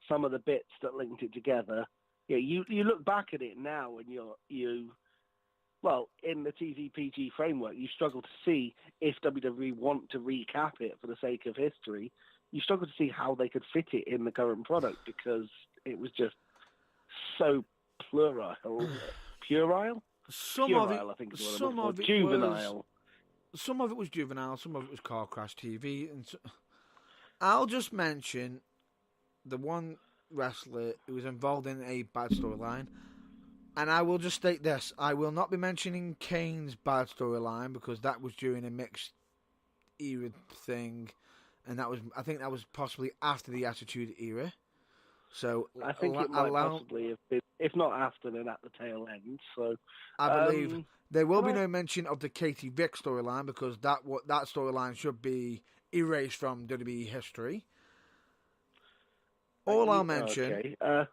some of the bits that linked it together, you look back at it now and well, in the TVPG framework, you struggle to see if WWE want to recap it for the sake of history. You struggle to see how they could fit it in the current product, because it was just so puerile. Some of it juvenile. Some of it was juvenile. Some of it was Car Crash TV. And I'll just mention the one wrestler who was involved in a bad storyline, and I will just state this: I will not be mentioning Kane's bad storyline, because that was during a mixed era thing, and I think that was possibly after the Attitude Era. So I think it might possibly have been, if not after, then at the tail end. So I believe there will be no mention of the Katie Vick storyline, because that storyline should be erased from WWE history. All I'll mention. Okay. Are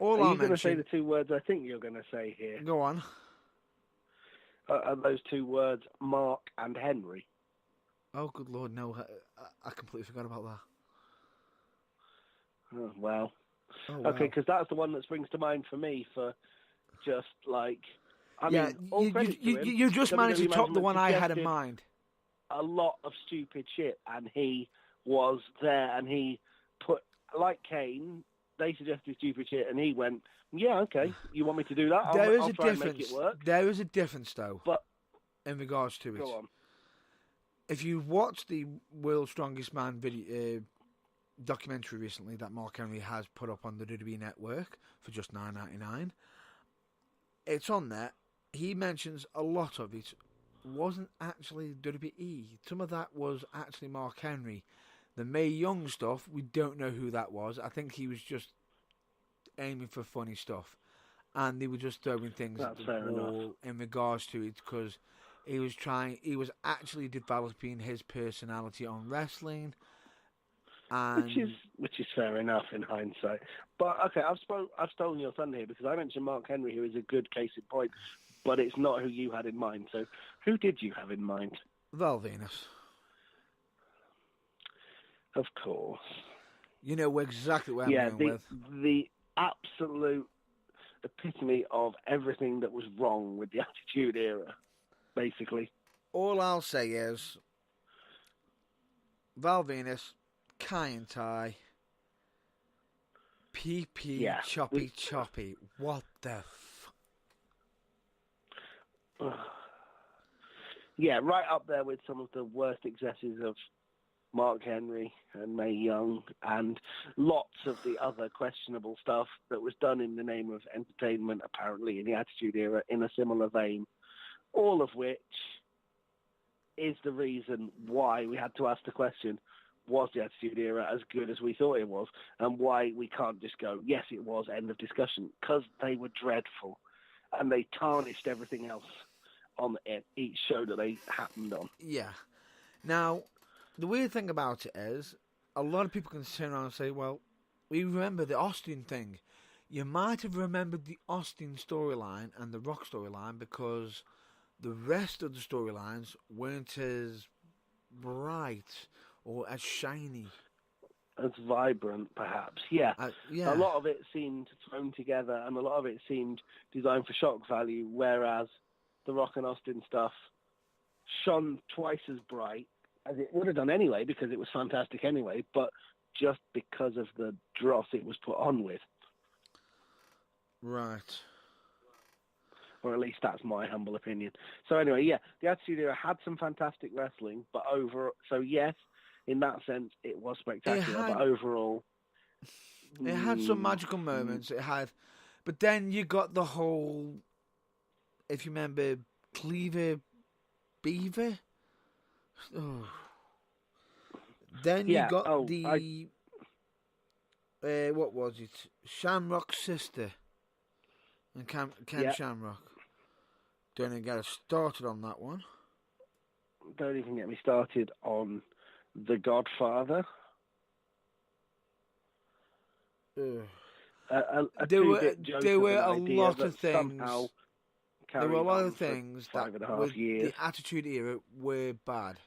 you going to say the two words I think you're going to say here? Go on. Are those two words Mark and Henry? Oh, good Lord, no! I completely forgot about that. Oh, wow. Oh, wow. Okay, because that's the one that springs to mind for me. For just like, you just managed to top the one I had in mind. A lot of stupid shit, and he was there, and he put, like Kane, they suggested stupid shit, and he went, "Yeah, okay, you want me to do that? I'll try and make it work." There is a difference, though, but in regards to it. Go on. If you watch the World's Strongest Man video documentary recently that Mark Henry has put up on the WWE Network for just $9.99, it's on there. He mentions a lot of it wasn't actually WWE. Some of that was actually Mark Henry. The Mae Young stuff, we don't know who that was. I think he was just aiming for funny stuff, and they were just throwing things at the wall in regards to it, because he was actually developing his personality on wrestling. And which is fair enough in hindsight. But okay, I've stolen your thunder here, because I mentioned Mark Henry, who is a good case in point, but it's not who you had in mind. So who did you have in mind? Val Venus. Of course. You know exactly where I'm going with. The absolute epitome of everything that was wrong with the Attitude Era, basically. All I'll say is Val Venus, Kai and Tai, PP, Choppy. What the Yeah, right up there with some of the worst excesses of Mark Henry and Mae Young and lots of the other questionable stuff that was done in the name of entertainment, apparently, in the Attitude Era in a similar vein, all of which is the reason why we had to ask the question, was the Attitude Era as good as we thought it was? And why we can't just go, yes, it was, end of discussion, because they were dreadful and they tarnished everything else on each show that they happened on. Yeah. Now, the weird thing about it is, a lot of people can turn around and say, well, we remember the Austin thing. You might have remembered the Austin storyline and the Rock storyline because the rest of the storylines weren't as bright or as shiny. As vibrant, perhaps. Yeah. Yeah. A lot of it seemed thrown together and a lot of it seemed designed for shock value, whereas the Rock and Austin stuff shone twice as bright as it would have done anyway, because it was fantastic anyway, but just because of the dross it was put on with. Right. Or at least that's my humble opinion. So anyway, yeah, the Attitude Era had some fantastic wrestling, but so yes, in that sense, it was spectacular, but overall... It had some magical moments, but then you got the whole, if you remember, Cleaver Beaver? Oh. Then you got what was it? Shamrock's sister and Ken Shamrock. Don't even get us started on that one. Don't even get me started on The Godfather. There were a lot of things. There were a lot of things that with the Attitude Era were bad.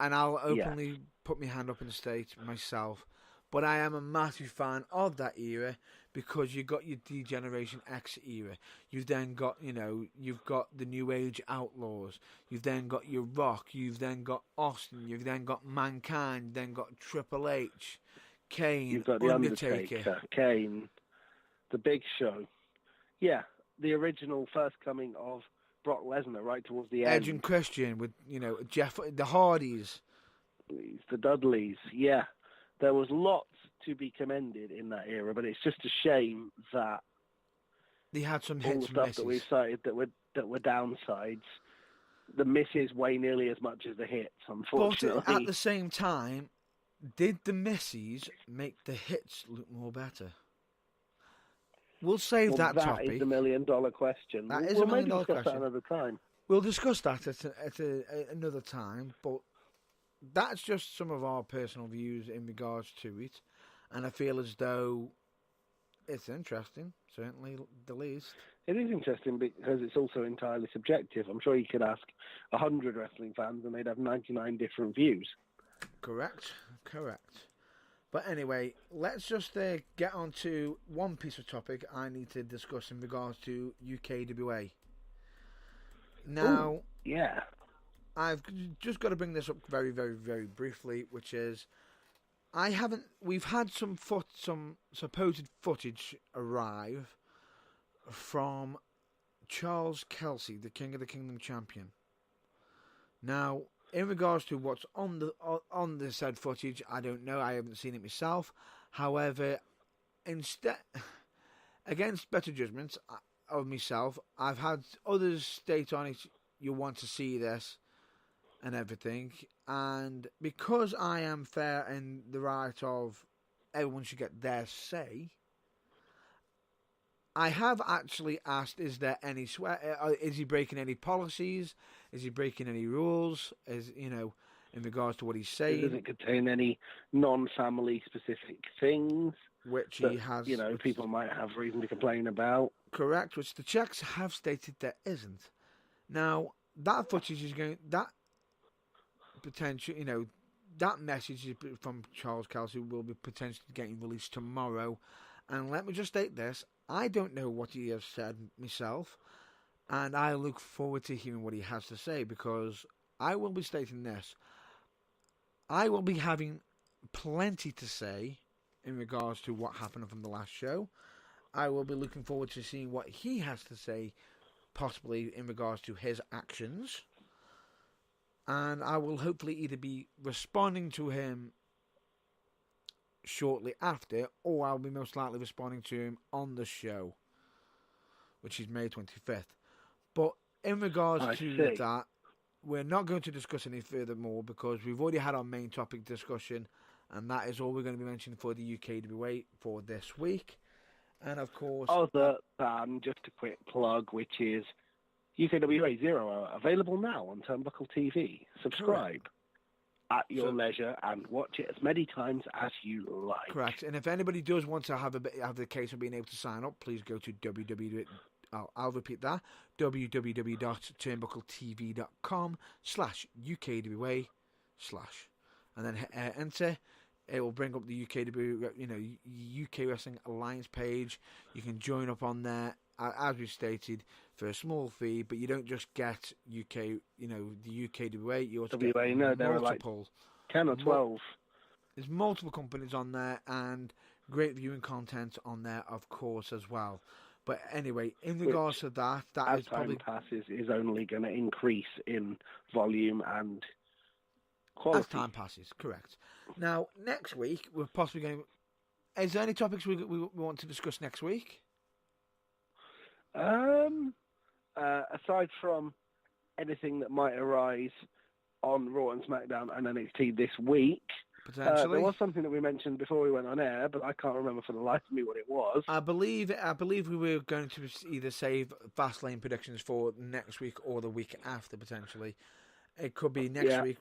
And I'll openly put my hand up and state myself, but I am a massive fan of that era because you got your D-Generation X era. You've then got, you've got the New Age Outlaws. You've then got your Rock. You've then got Austin. You've then got Mankind. You've then got Triple H, Kane, you've got the Undertaker, Kane, The Big Show. Yeah, the original first coming of Brock Lesnar right towards the end. Edge and Christian with, Jeff, the Hardys. The Dudleys, yeah. There was lots to be commended in that era, but it's just a shame that they had some all hits the stuff that we've cited that were downsides. The misses weigh nearly as much as the hits, unfortunately. But at the same time, did the misses make the hits look more better? We'll save that topic. That is the $1 million question. That is a $1 million discuss question. That another time. We'll discuss that at another time, but that's just some of our personal views in regards to it, and I feel as though it's interesting, certainly the least. It is interesting because it's also entirely subjective. I'm sure you could ask 100 wrestling fans and they'd have 99 different views. Correct. But anyway, let's just get on to one piece of topic I need to discuss in regards to UKWA. Now, ooh, yeah, I've just got to bring this up very, very, very briefly, which is we've had some supposed footage arrive from Charles Kelsey, the King of the Kingdom champion. Now, in regards to what's on the said footage, I don't know. I haven't seen it myself. However, instead, against better judgments of myself, I've had others state on it, you want to see this and everything. And because I am fair in the right of everyone should get their say, I have actually asked, is there any is he breaking any policies? Is he breaking any rules? In regards to what he's saying? Does it contain any non-family specific things? Which that, he has. People might have reason to complain about. Correct, which the checks have stated there isn't. Now, that footage is going, that potential, that message from Charles Kelsey will be potentially getting released tomorrow. And let me just state this, I don't know what he has said myself, and I look forward to hearing what he has to say, because I will be stating this. I will be having plenty to say in regards to what happened from the last show. I will be looking forward to seeing what he has to say, possibly in regards to his actions. and I will hopefully either be responding to him shortly after, or I'll be most likely responding to him on the show, which is May 25th. But in regards to that, we're not going to discuss any further more because we've already had our main topic discussion, and that is all we're going to be mentioning for the UKWA for this week. And of course, other than just a quick plug, which is UKWA 0 Hour, available now on Turnbuckle TV. Subscribe at your leisure and watch it as many times as you like. Correct. And if anybody does want to have the case of being able to sign up, please go to www. I'll repeat that, www.turnbuckletv.com/UKWA/ and then enter. It will bring up the UKW, UK Wrestling Alliance page. You can join up on there, as we've stated, for a small fee, but you don't just get UK, the UKWA. You also get there are like 10 or 12. There's multiple companies on there and great viewing content on there, of course, as well. But anyway, in regards to that is probably... As time passes, is only going to increase in volume and quality. As time passes, correct. Now, next week, we're possibly going to... Is there any topics we want to discuss next week? Aside from anything that might arise on Raw and SmackDown and NXT this week... Potentially. There was something that we mentioned before we went on air, but I can't remember for the life of me what it was. I believe we were going to either save Fastlane predictions for next week or the week after, potentially. It could be next week.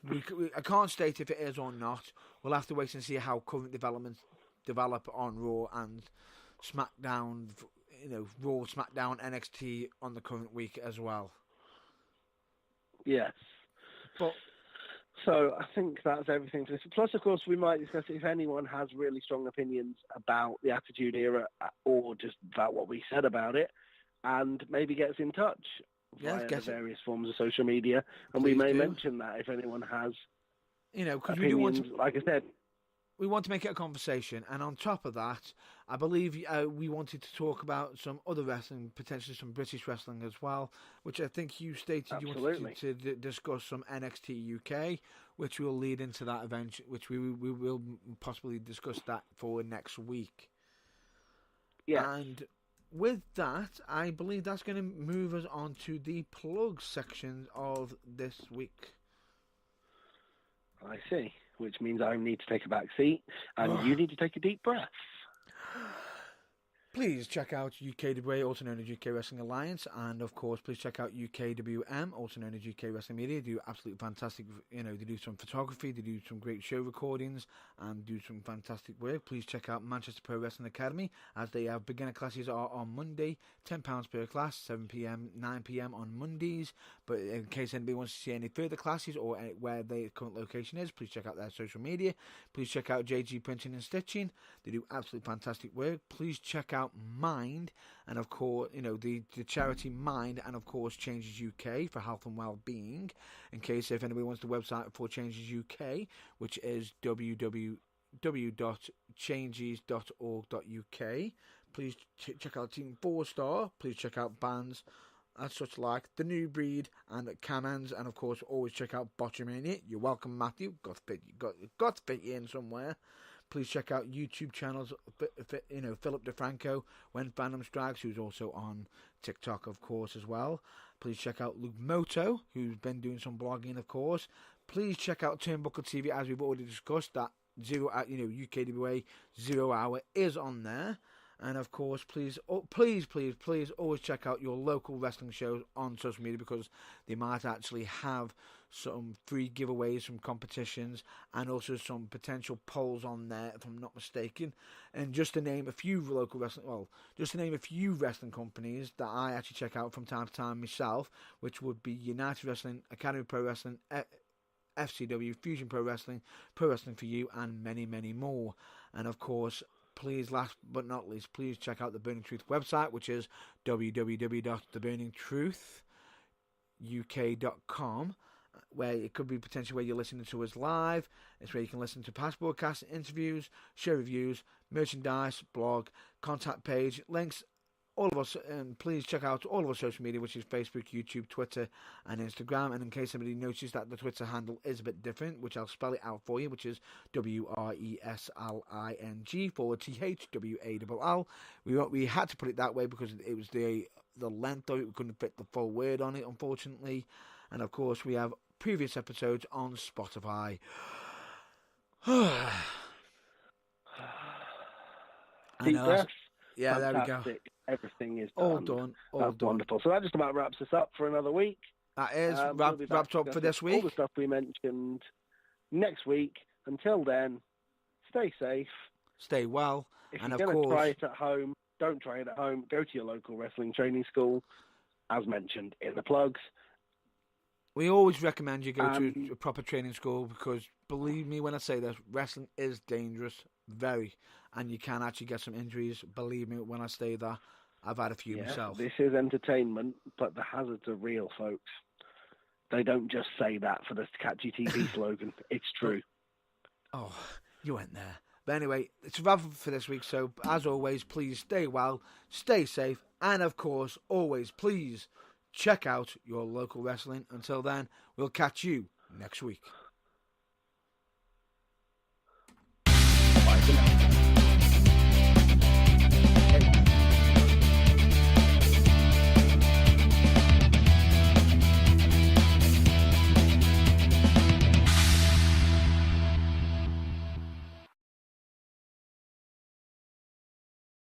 I can't state if it is or not. We'll have to wait and see how current developments develop on Raw and SmackDown, Raw, SmackDown, NXT on the current week as well. Yes. But... So I think that's everything for this. Plus, of course, we might discuss if anyone has really strong opinions about the Attitude Era or just about what we said about it, and maybe gets in touch via the various forms of social media, and we may mention that if anyone has because opinions, we do want to, like I said. We want to make it a conversation, and on top of that, I believe we wanted to talk about some other wrestling, potentially some British wrestling as well, which I think you stated Absolutely. You wanted to discuss some NXT UK, which will lead into that event, which we will possibly discuss that for next week. Yeah. And with that, I believe that's going to move us on to the plug section of this week. I see. Which means I need to take a back seat, and you need to take a deep breath. Please check out UKWA, also known as UK Wrestling Alliance, and of course, please check out UKWM, also known as UK Wrestling Media. They do absolutely fantastic, they do some photography, they do some great show recordings, and do some fantastic work. Please check out Manchester Pro Wrestling Academy, as they have beginner classes are on Monday, £10 per class, 7 p.m, 9 p.m. on Mondays. But in case anybody wants to see any further classes or where their current location is, please check out their social media. Please check out JG Printing and Stitching. They do absolutely fantastic work. Please check out Mind, and of course, the charity Mind, and of course Changes UK for health and well-being. In case if anybody wants the website for Changes UK, which is www.changes.org.uk. Please check out Team 4 Star. Please check out bands as such like The New Breed and Camans, and of course always check out Botchamania. You're welcome, Matthew. Got to fit you in somewhere. Please check out YouTube channels, Philip DeFranco, When Fandom Strikes, who's also on TikTok, of course, as well. Please check out Luke Moto, who's been doing some blogging, of course. Please check out Turnbuckle TV, as we've already discussed. That UKWA 0 Hour is on there. And of course, please always check out your local wrestling shows on social media, because they might actually have some free giveaways from competitions and also some potential polls on there, if I'm not mistaken. And just to name a few wrestling companies that I actually check out from time to time myself, which would be United Wrestling, Academy Pro Wrestling, FCW, Fusion Pro Wrestling for You, and many, many more. And of course, please, last but not least, please check out the Burning Truth website, which is www.theburningtruthuk.com, where it could be potentially where you're listening to us live. It's where you can listen to past broadcasts, interviews, show reviews, merchandise, blog, contact page, links, all of us, and please check out all of our social media, which is Facebook, YouTube, Twitter, and Instagram. And in case somebody notices that the Twitter handle is a bit different, which I'll spell it out for you, which is WRESLING/THWALL. We had to put it that way because it was the length of it. We couldn't fit the full word on it, unfortunately. And of course, we have previous episodes on Spotify. Deep breath. Yeah, Fantastic. there we go. Everything is All done. done. That's wonderful. So that just about wraps us up for another week. That is We'll be back wrapped up for this week. All the stuff we mentioned next week. Until then, stay safe. Stay well. If and you're of going to course, try it at home, don't try it at home. Go to your local wrestling training school, as mentioned in the plugs. we always recommend you go to a proper training school because, believe me when I say this, wrestling is dangerous, very, and you can actually get some injuries. Believe me when I say that. I've had a few myself. This is entertainment, but the hazards are real, folks. They don't just say that for the catchy TV slogan. It's true. Oh, you went there. But anyway, it's a wrap up for this week. So, as always, please stay well, stay safe, and of course, always, please check out your local wrestling. Until then, we'll catch you next week.